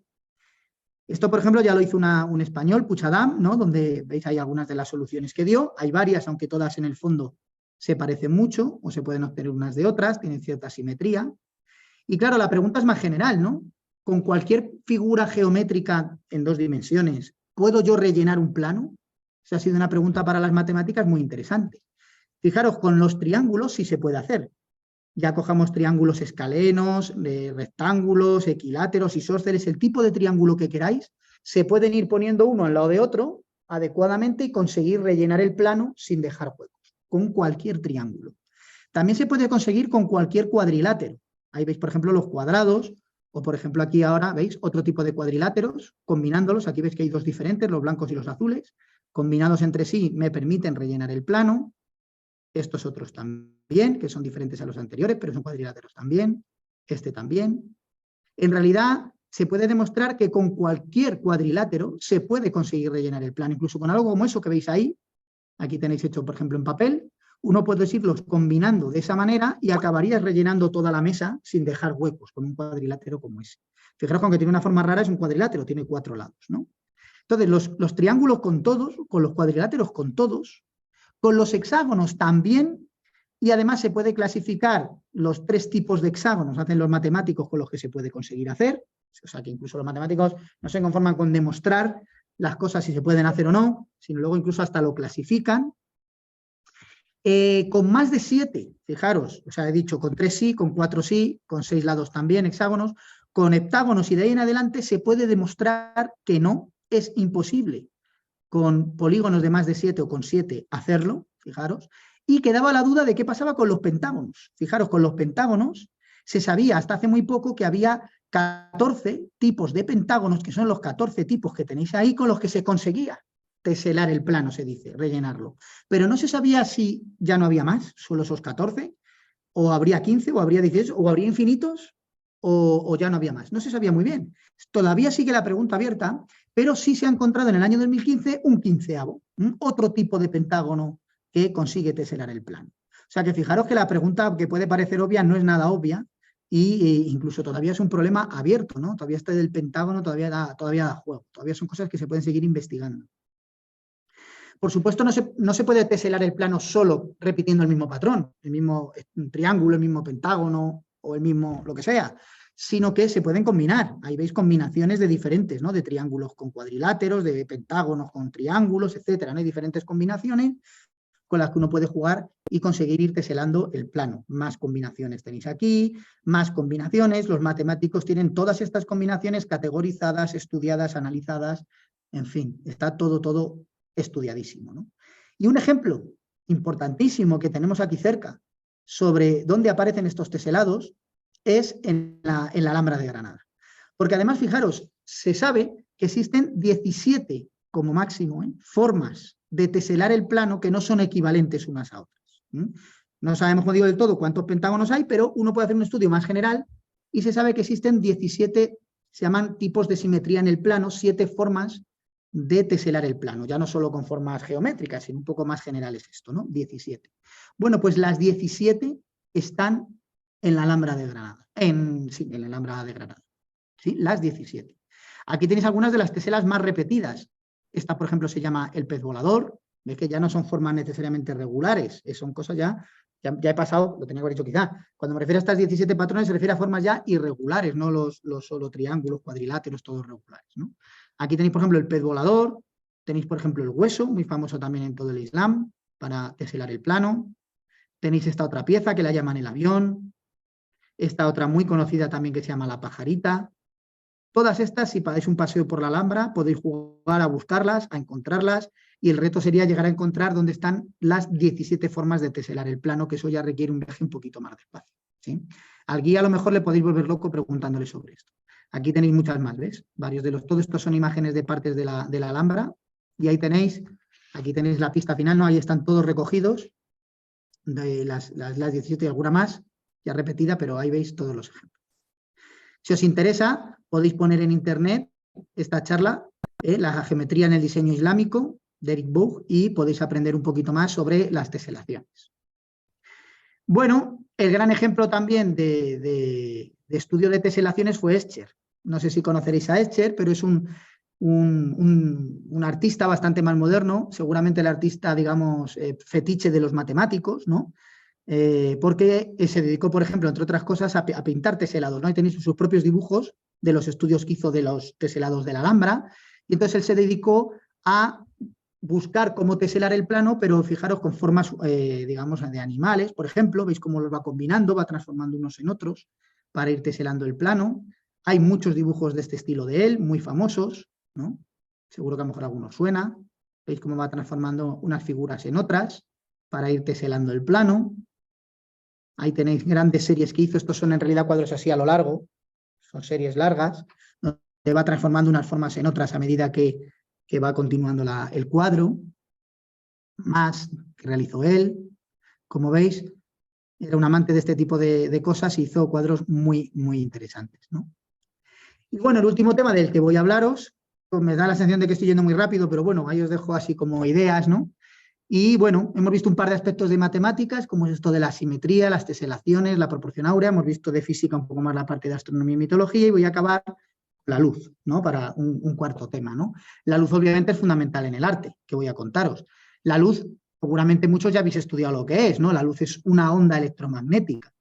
Esto, por ejemplo, ya lo hizo un español, Puigdemont, ¿no?, donde veis ahí algunas de las soluciones que dio. Hay varias, aunque todas en el fondo se parecen mucho o se pueden obtener unas de otras, tienen cierta simetría. Y claro, la pregunta es más general, ¿no? Con cualquier figura geométrica en 2 dimensiones, ¿puedo yo rellenar un plano? Esa ha sido una pregunta para las matemáticas muy interesante. Fijaros, con los triángulos sí se puede hacer. Ya cojamos triángulos escalenos, rectángulos, equiláteros, isósceles, el tipo de triángulo que queráis, se pueden ir poniendo uno al lado de otro adecuadamente y conseguir rellenar el plano sin dejar huecos, con cualquier triángulo. También se puede conseguir con cualquier cuadrilátero. Ahí veis, por ejemplo, los cuadrados, o por ejemplo aquí ahora, ¿veis? Otro tipo de cuadriláteros, combinándolos, aquí veis que hay 2 diferentes, los blancos y los azules, combinados entre sí me permiten rellenar el plano. Estos otros también, que son diferentes a los anteriores, pero son cuadriláteros también, este también. En realidad, se puede demostrar que con cualquier cuadrilátero se puede conseguir rellenar el plano, incluso con algo como eso que veis ahí, aquí tenéis hecho, por ejemplo, en papel, uno puede irlos combinando de esa manera y acabarías rellenando toda la mesa sin dejar huecos con un cuadrilátero como ese. Fijaros que aunque tiene una forma rara, es un cuadrilátero, tiene 4 lados, ¿no? Entonces, los triángulos con todos, con los cuadriláteros con todos, con los hexágonos también, y además se puede clasificar los 3 tipos de hexágonos, hacen los matemáticos con los que se puede conseguir hacer, o sea que incluso los matemáticos no se conforman con demostrar las cosas si se pueden hacer o no, sino luego incluso hasta lo clasifican. Con más de 7, fijaros, o sea, he dicho con 3 sí, con 4 sí, con 6 lados también, hexágonos, con heptágonos y de ahí en adelante se puede demostrar que no, es imposible con polígonos de más de 7 o con 7 hacerlo, fijaros, y quedaba la duda de qué pasaba con los pentágonos. Fijaros, con los pentágonos se sabía hasta hace muy poco que había 14 tipos de pentágonos, que son los 14 tipos que tenéis ahí, con los que se conseguía teselar el plano, se dice, rellenarlo. Pero no se sabía si ya no había más, solo esos 14, o habría 15, o habría 18, o habría infinitos, o ya no había más. No se sabía muy bien. Todavía sigue la pregunta abierta, pero sí se ha encontrado en el año 2015 un 15avo, otro tipo de pentágono que consigue teselar el plano. O sea que fijaros que la pregunta que puede parecer obvia no es nada obvia y incluso todavía es un problema abierto, ¿no? Todavía este del pentágono todavía da juego, todavía son cosas que se pueden seguir investigando. Por supuesto, no se puede teselar el plano solo repitiendo el mismo patrón, el mismo triángulo, el mismo pentágono o el mismo lo que sea, sino que se pueden combinar. Ahí veis combinaciones de diferentes, ¿no? De triángulos con cuadriláteros, de pentágonos con triángulos, etcétera, ¿no? Hay diferentes combinaciones con las que uno puede jugar y conseguir ir teselando el plano. Más combinaciones tenéis aquí, más combinaciones. Los matemáticos tienen todas estas combinaciones categorizadas, estudiadas, analizadas, en fin, está todo estudiadísimo, ¿no? Y un ejemplo importantísimo que tenemos aquí cerca sobre dónde aparecen estos teselados es en la Alhambra de Granada. Porque además, fijaros, se sabe que existen 17 como máximo formas de teselar el plano que no son equivalentes unas a otras. No sabemos, como digo, del todo cuántos pentágonos hay, pero uno puede hacer un estudio más general y se sabe que existen 17, se llaman tipos de simetría en el plano, 7 formas de teselar el plano, ya no solo con formas geométricas, sino un poco más generales esto, ¿no? 17. Bueno, pues las 17 están en la Alhambra de Granada, en la Alhambra de Granada, ¿sí? Las 17. Aquí tenéis algunas de las teselas más repetidas. Esta, por ejemplo, se llama el pez volador, ves que ya no son formas necesariamente regulares, son cosas ya he pasado, lo tenía que haber dicho quizá, cuando me refiero a estas 17 patrones se refiere a formas ya irregulares, no los solo triángulos, cuadriláteros, todos regulares, ¿no? Aquí tenéis, por ejemplo, el pez volador, tenéis, por ejemplo, el hueso, muy famoso también en todo el Islam, para teselar el plano. Tenéis esta otra pieza que la llaman el avión, esta otra muy conocida también que se llama la pajarita. Todas estas, si pagáis un paseo por la Alhambra, podéis jugar a buscarlas, a encontrarlas, y el reto sería llegar a encontrar dónde están las 17 formas de teselar el plano, que eso ya requiere un viaje un poquito más despacio, ¿sí? Al guía a lo mejor le podéis volver loco preguntándole sobre esto. Aquí tenéis muchas más, ¿ves? Todos estos son imágenes de partes de la Alhambra, y ahí tenéis, aquí tenéis la pista final, ¿no? Ahí están todos recogidos, de las 17 y alguna más, ya repetida, pero ahí veis todos los ejemplos. Si os interesa, podéis poner en internet esta charla, la geometría en el diseño islámico, de Eric Boog, y podéis aprender un poquito más sobre las teselaciones. Bueno, el gran ejemplo también de estudio de teselaciones fue Escher. No sé si conoceréis a Escher, pero es un un artista bastante más moderno, seguramente el artista, digamos, fetiche de los matemáticos, ¿no? Porque se dedicó, por ejemplo, entre otras cosas, a pintar teselados, ¿no? Y tenéis sus propios dibujos de los estudios que hizo de los teselados de la Alhambra, y entonces él se dedicó a buscar cómo teselar el plano, pero fijaros con formas, digamos, de animales, por ejemplo, veis cómo los va combinando, va transformando unos en otros para ir teselando el plano. Hay muchos dibujos de este estilo de él, muy famosos, ¿no? Seguro que a lo mejor alguno suena. Veis cómo va transformando unas figuras en otras para ir teselando el plano. Ahí tenéis grandes series que hizo. Estos son en realidad cuadros así a lo largo. Son series largas, donde va transformando unas formas en otras a medida que va continuando el cuadro. Más que realizó él. Como veis, era un amante de este tipo de cosas y hizo cuadros muy, muy interesantes, ¿no? Y bueno, el último tema del que voy a hablaros, pues me da la sensación de que estoy yendo muy rápido, pero bueno, ahí os dejo así como ideas, ¿no? Y bueno, hemos visto un par de aspectos de matemáticas, como es esto de la simetría, las teselaciones, la proporción áurea, hemos visto de física un poco más la parte de astronomía y mitología, y voy a acabar la luz, ¿no? Para un cuarto tema, ¿no? La luz obviamente es fundamental en el arte, que voy a contaros. La luz, seguramente muchos ya habéis estudiado lo que es, ¿no? La luz es una onda electromagnética.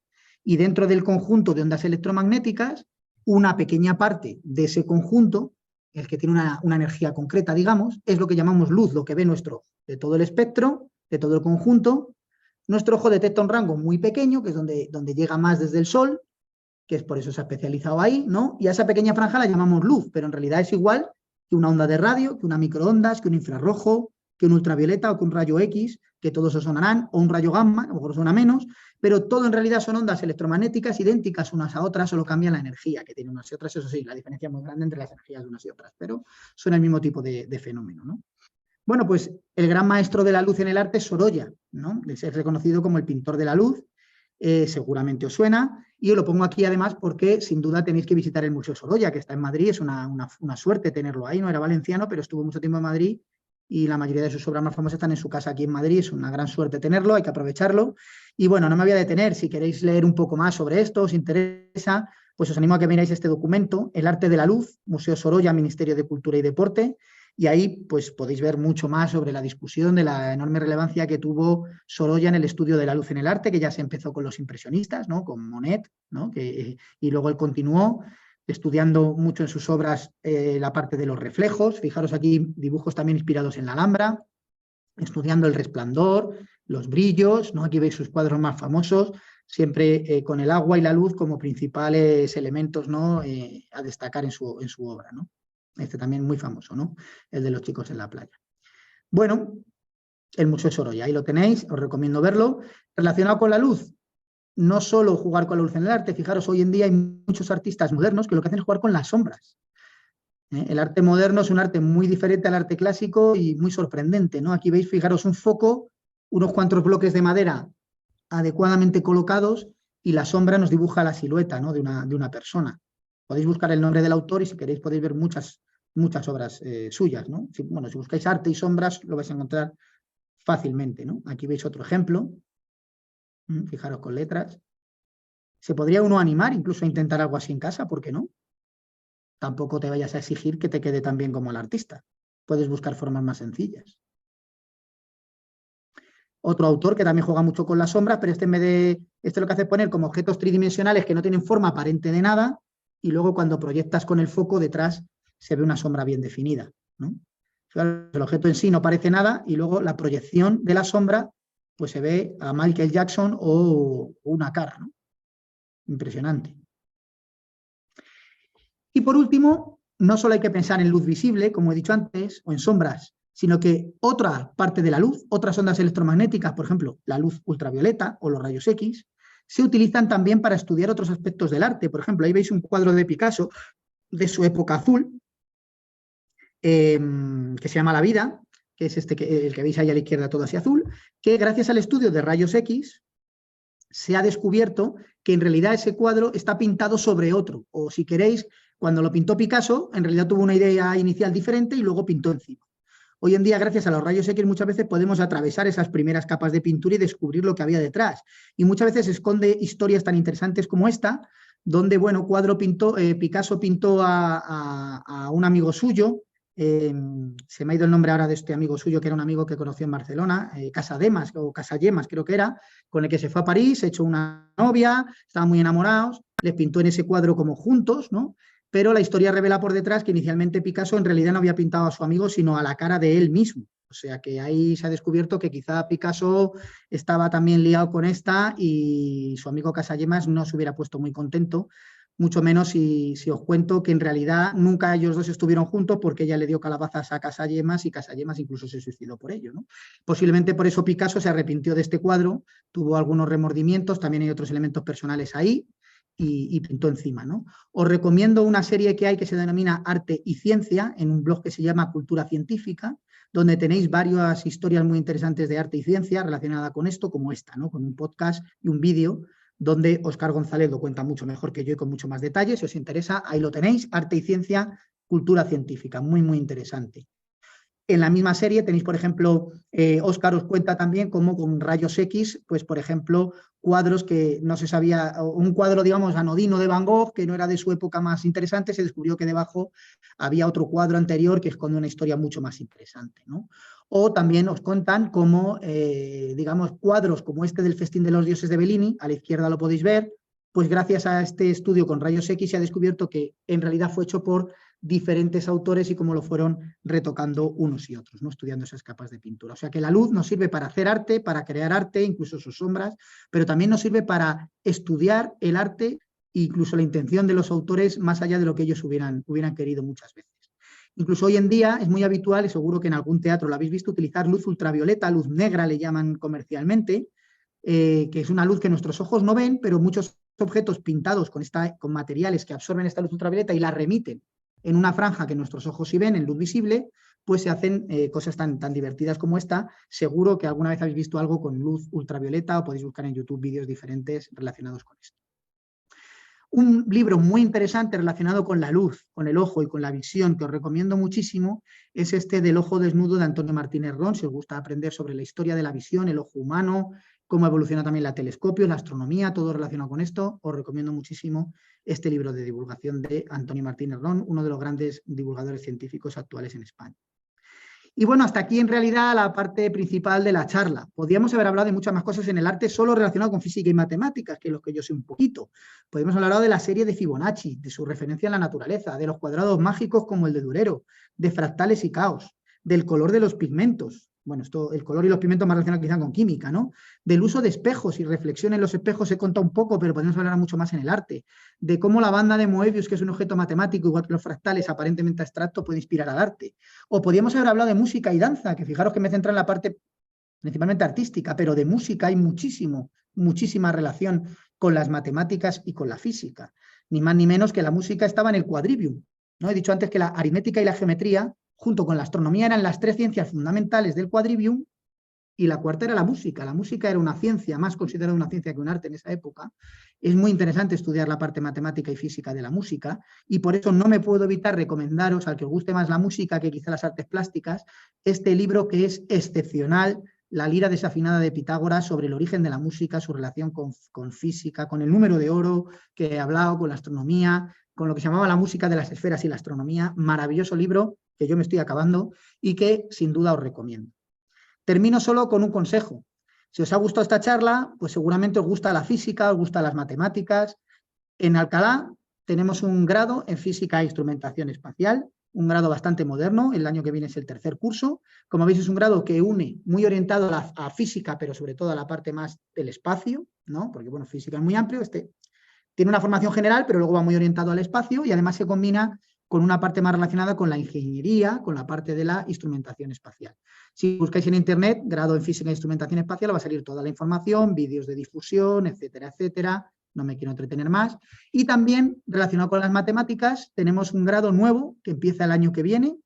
Y dentro del conjunto de ondas electromagnéticas, una pequeña parte de ese conjunto, el que tiene una energía concreta, digamos, es lo que llamamos luz, lo que ve nuestro ojo. De todo el espectro, de todo el conjunto, nuestro ojo detecta un rango muy pequeño, que es donde llega más desde el Sol, que es por eso se ha especializado ahí, ¿no? Y a esa pequeña franja la llamamos luz, pero en realidad es igual que una onda de radio, que una microondas, que un infrarrojo, que un ultravioleta o que un rayo X, que todos esos sonarán, o un rayo gamma, a lo mejor suena menos, pero todo en realidad son ondas electromagnéticas idénticas unas a otras, solo cambian la energía que tienen unas y otras, eso sí, la diferencia es muy grande entre las energías de unas y otras, pero son el mismo tipo de fenómeno, ¿no? Bueno, pues el gran maestro de la luz en el arte es Sorolla, ¿no? Es reconocido como el pintor de la luz, seguramente os suena, y os lo pongo aquí además porque sin duda tenéis que visitar el Museo Sorolla, que está en Madrid, es una suerte tenerlo ahí, no era valenciano, pero estuvo mucho tiempo en Madrid y la mayoría de sus obras más famosas están en su casa aquí en Madrid, es una gran suerte tenerlo, hay que aprovecharlo. Y bueno, no me voy a detener, si queréis leer un poco más sobre esto, os interesa, pues os animo a que miráis este documento, El arte de la luz, Museo Sorolla, Ministerio de Cultura y Deporte, y ahí pues podéis ver mucho más sobre la discusión de la enorme relevancia que tuvo Sorolla en el estudio de la luz en el arte, que ya se empezó con los impresionistas, ¿no? Con Monet, ¿no? Y luego él continuó estudiando mucho en sus obras la parte de los reflejos. Fijaros aquí dibujos también inspirados en la Alhambra, estudiando el resplandor, los brillos, ¿no? Aquí veis sus cuadros más famosos, siempre con el agua y la luz como principales elementos, ¿no? A destacar en su obra, ¿no? Este también muy famoso, ¿no? El de los chicos en la playa. Bueno, el Museo Sorolla, ahí lo tenéis, os recomiendo verlo. Relacionado con la luz, no solo jugar con la luz en el arte, fijaros, hoy en día hay muchos artistas modernos que lo que hacen es jugar con las sombras. El arte moderno es un arte muy diferente al arte clásico y muy sorprendente, ¿no? Aquí veis, fijaros, un foco, unos cuantos bloques de madera adecuadamente colocados y la sombra nos dibuja la silueta, ¿no? de una persona. Podéis buscar el nombre del autor y si queréis podéis ver muchas obras suyas, ¿no? Si buscáis arte y sombras lo vais a encontrar fácilmente, ¿no? Aquí veis otro ejemplo, fijaros con letras. ¿Se podría uno animar incluso a intentar algo así en casa? ¿Por qué no? Tampoco te vayas a exigir que te quede tan bien como el artista. Puedes buscar formas más sencillas. Otro autor que también juega mucho con las sombras, pero este lo que hace es poner como objetos tridimensionales que no tienen forma aparente de nada y luego cuando proyectas con el foco detrás se ve una sombra bien definida, ¿no? El objeto en sí no parece nada y luego la proyección de la sombra pues se ve a Michael Jackson o una cara, ¿no? Impresionante. Y por último, no solo hay que pensar en luz visible, como he dicho antes, o en sombras, sino que otra parte de la luz, otras ondas electromagnéticas, por ejemplo, la luz ultravioleta o los rayos X, se utilizan también para estudiar otros aspectos del arte. Por ejemplo, ahí veis un cuadro de Picasso de su época azul, que se llama La vida, que es el que veis ahí a la izquierda todo así azul, que gracias al estudio de rayos X se ha descubierto que en realidad ese cuadro está pintado sobre otro, o si queréis, cuando lo pintó Picasso, en realidad tuvo una idea inicial diferente y luego pintó encima. Hoy en día, gracias a los rayos X, muchas veces podemos atravesar esas primeras capas de pintura y descubrir lo que había detrás. Y muchas veces esconde historias tan interesantes como esta, donde, bueno, Picasso pintó a un amigo suyo, se me ha ido el nombre ahora de este amigo suyo, que era un amigo que conoció en Barcelona, Casademas o Casayemas creo que era, con el que se fue a París, se echó una novia, estaban muy enamorados, les pintó en ese cuadro como juntos, ¿no? Pero la historia revela por detrás que inicialmente Picasso en realidad no había pintado a su amigo, sino a la cara de él mismo. O sea que ahí se ha descubierto que quizá Picasso estaba también liado con esta y su amigo Casayemas no se hubiera puesto muy contento, mucho menos si os cuento que en realidad nunca ellos dos estuvieron juntos porque ella le dio calabazas a Casayemas y Casayemas incluso se suicidó por ello, ¿no? Posiblemente por eso Picasso se arrepintió de este cuadro, tuvo algunos remordimientos, también hay otros elementos personales ahí y pintó encima, ¿no? Os recomiendo una serie que hay que se denomina Arte y Ciencia en un blog que se llama Cultura Científica, donde tenéis varias historias muy interesantes de arte y ciencia relacionadas con esto, como esta, ¿no? Con un podcast y un vídeo donde Óscar González lo cuenta mucho mejor que yo y con mucho más detalle. Si os interesa, ahí lo tenéis, Arte y Ciencia, Cultura Científica, muy, muy interesante. En la misma serie tenéis, por ejemplo, Óscar os cuenta también cómo con rayos X, pues por ejemplo, cuadros que no se sabía, un cuadro, digamos, anodino de Van Gogh, que no era de su época más interesante, se descubrió que debajo había otro cuadro anterior que esconde una historia mucho más interesante, ¿no? O también os cuentan cómo, digamos, cuadros como este del Festín de los Dioses de Bellini, a la izquierda lo podéis ver, pues gracias a este estudio con rayos X se ha descubierto que en realidad fue hecho por diferentes autores y cómo lo fueron retocando unos y otros, ¿no? Estudiando esas capas de pintura. O sea que la luz nos sirve para hacer arte, para crear arte, incluso sus sombras, pero también nos sirve para estudiar el arte e incluso la intención de los autores más allá de lo que ellos hubieran querido muchas veces. Incluso hoy en día es muy habitual, y seguro que en algún teatro lo habéis visto, utilizar luz ultravioleta, luz negra le llaman comercialmente, que es una luz que nuestros ojos no ven, pero muchos objetos pintados con materiales que absorben esta luz ultravioleta y la remiten en una franja que nuestros ojos sí ven en luz visible, pues se hacen cosas tan divertidas como esta. Seguro que alguna vez habéis visto algo con luz ultravioleta o podéis buscar en YouTube vídeos diferentes relacionados con esto. Un libro muy interesante relacionado con la luz, con el ojo y con la visión que os recomiendo muchísimo es este del ojo desnudo de Antonio Martínez Ron. Si os gusta aprender sobre la historia de la visión, el ojo humano, cómo evoluciona también la telescopio, la astronomía, todo relacionado con esto, os recomiendo muchísimo este libro de divulgación de Antonio Martínez Ron, uno de los grandes divulgadores científicos actuales en España. Y bueno, hasta aquí en realidad la parte principal de la charla. Podríamos haber hablado de muchas más cosas en el arte solo relacionado con física y matemáticas, que es lo que yo sé un poquito. Podemos haber hablado de la serie de Fibonacci, de su referencia a la naturaleza, de los cuadrados mágicos como el de Durero, de fractales y caos, del color de los pigmentos. Bueno, el color y los pigmentos más relacionados quizá con química, ¿no? Del uso de espejos y reflexión en los espejos se cuenta un poco, pero podemos hablar mucho más en el arte. De cómo la banda de Moebius, que es un objeto matemático, igual que los fractales, aparentemente abstracto, puede inspirar al arte. O podríamos haber hablado de música y danza, que fijaros que me centra en la parte principalmente artística, pero de música hay muchísima relación con las matemáticas y con la física. Ni más ni menos que la música estaba en el quadrivium, ¿no? He dicho antes que la aritmética y la geometría, junto con la astronomía, eran las tres ciencias fundamentales del quadrivium, y la cuarta era la música. La música era una ciencia, más considerada una ciencia que un arte en esa época. Es muy interesante estudiar la parte matemática y física de la música, y por eso no me puedo evitar recomendaros, al que os guste más la música que quizá las artes plásticas, este libro que es excepcional, La lira desafinada de Pitágoras, sobre el origen de la música, su relación con física, con el número de oro que he hablado, con la astronomía, con lo que se llamaba la música de las esferas y la astronomía. Maravilloso libro que yo me estoy acabando y que sin duda os recomiendo. Termino solo con un consejo. Si os ha gustado esta charla, pues seguramente os gusta la física, os gustan las matemáticas. En Alcalá tenemos un grado en física e instrumentación espacial, un grado bastante moderno, el año que viene es el tercer curso. Como veis, es un grado que une, muy orientado a física, pero sobre todo a la parte más del espacio, ¿no? Porque, bueno, física es muy amplio, tiene una formación general, pero luego va muy orientado al espacio y además se combina con una parte más relacionada con la ingeniería, con la parte de la instrumentación espacial. Si buscáis en internet, grado en física e instrumentación espacial, va a salir toda la información, vídeos de difusión, etcétera, etcétera. No me quiero entretener más. Y también, relacionado con las matemáticas, tenemos un grado nuevo que empieza el año que viene,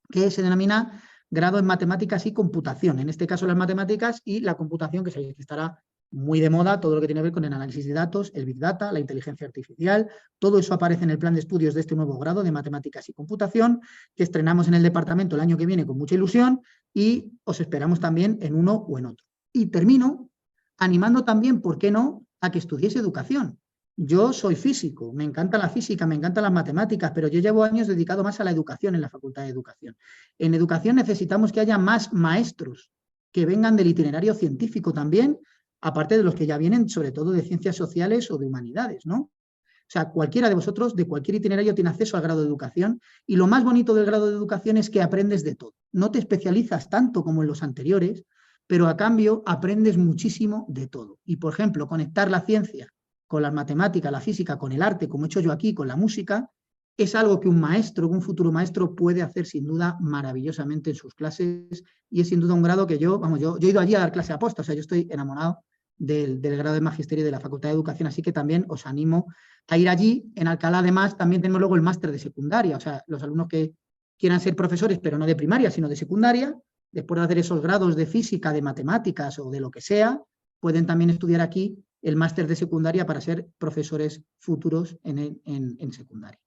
que se denomina grado en matemáticas y computación. En este caso, las matemáticas y la computación, que sabéis que estará muy de moda, todo lo que tiene que ver con el análisis de datos, el Big Data, la inteligencia artificial. Todo eso aparece en el plan de estudios de este nuevo grado de matemáticas y computación, que estrenamos en el departamento el año que viene con mucha ilusión, y os esperamos también en uno o en otro. Y termino animando también, ¿por qué no?, a que estudiéis educación. Yo soy físico, me encanta la física, me encantan las matemáticas, pero yo llevo años dedicado más a la educación en la Facultad de Educación. En educación necesitamos que haya más maestros que vengan del itinerario científico también, aparte de los que ya vienen sobre todo de ciencias sociales o de humanidades, ¿no? O sea, cualquiera de vosotros, de cualquier itinerario, tiene acceso al grado de educación y lo más bonito del grado de educación es que aprendes de todo. No te especializas tanto como en los anteriores, pero a cambio aprendes muchísimo de todo. Y, por ejemplo, conectar la ciencia con las matemáticas, la física, con el arte, como he hecho yo aquí, con la música, es algo que un maestro, un futuro maestro puede hacer sin duda maravillosamente en sus clases y es sin duda un grado que yo he ido allí a dar clase a posta, o sea, yo estoy enamorado del grado de magisterio de la Facultad de Educación, así que también os animo a ir allí. En Alcalá, además, también tenemos luego el máster de secundaria, o sea, los alumnos que quieran ser profesores, pero no de primaria, sino de secundaria, después de hacer esos grados de física, de matemáticas o de lo que sea, pueden también estudiar aquí el máster de secundaria para ser profesores futuros en secundaria.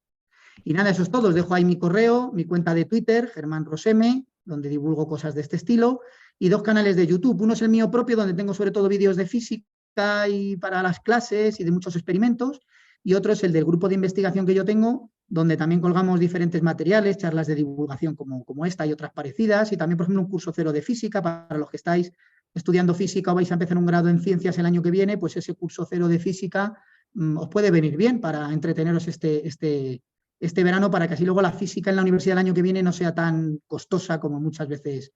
Y nada, eso es todo. Os dejo ahí mi correo, mi cuenta de Twitter, Germán Roseme, donde divulgo cosas de este estilo, y 2 canales de YouTube. Uno es el mío propio, donde tengo sobre todo vídeos de física y para las clases y de muchos experimentos, y otro es el del grupo de investigación que yo tengo, donde también colgamos diferentes materiales, charlas de divulgación como esta y otras parecidas, y también, por ejemplo, un curso cero de física para los que estáis estudiando física o vais a empezar un grado en ciencias el año que viene, pues ese curso cero de física os puede venir bien para entreteneros este verano, para que así luego la física en la universidad el año que viene no sea tan costosa como muchas veces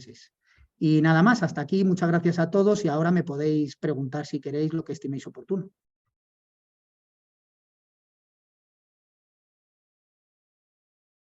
es. Y nada más, hasta aquí, muchas gracias a todos y ahora me podéis preguntar si queréis lo que estiméis oportuno.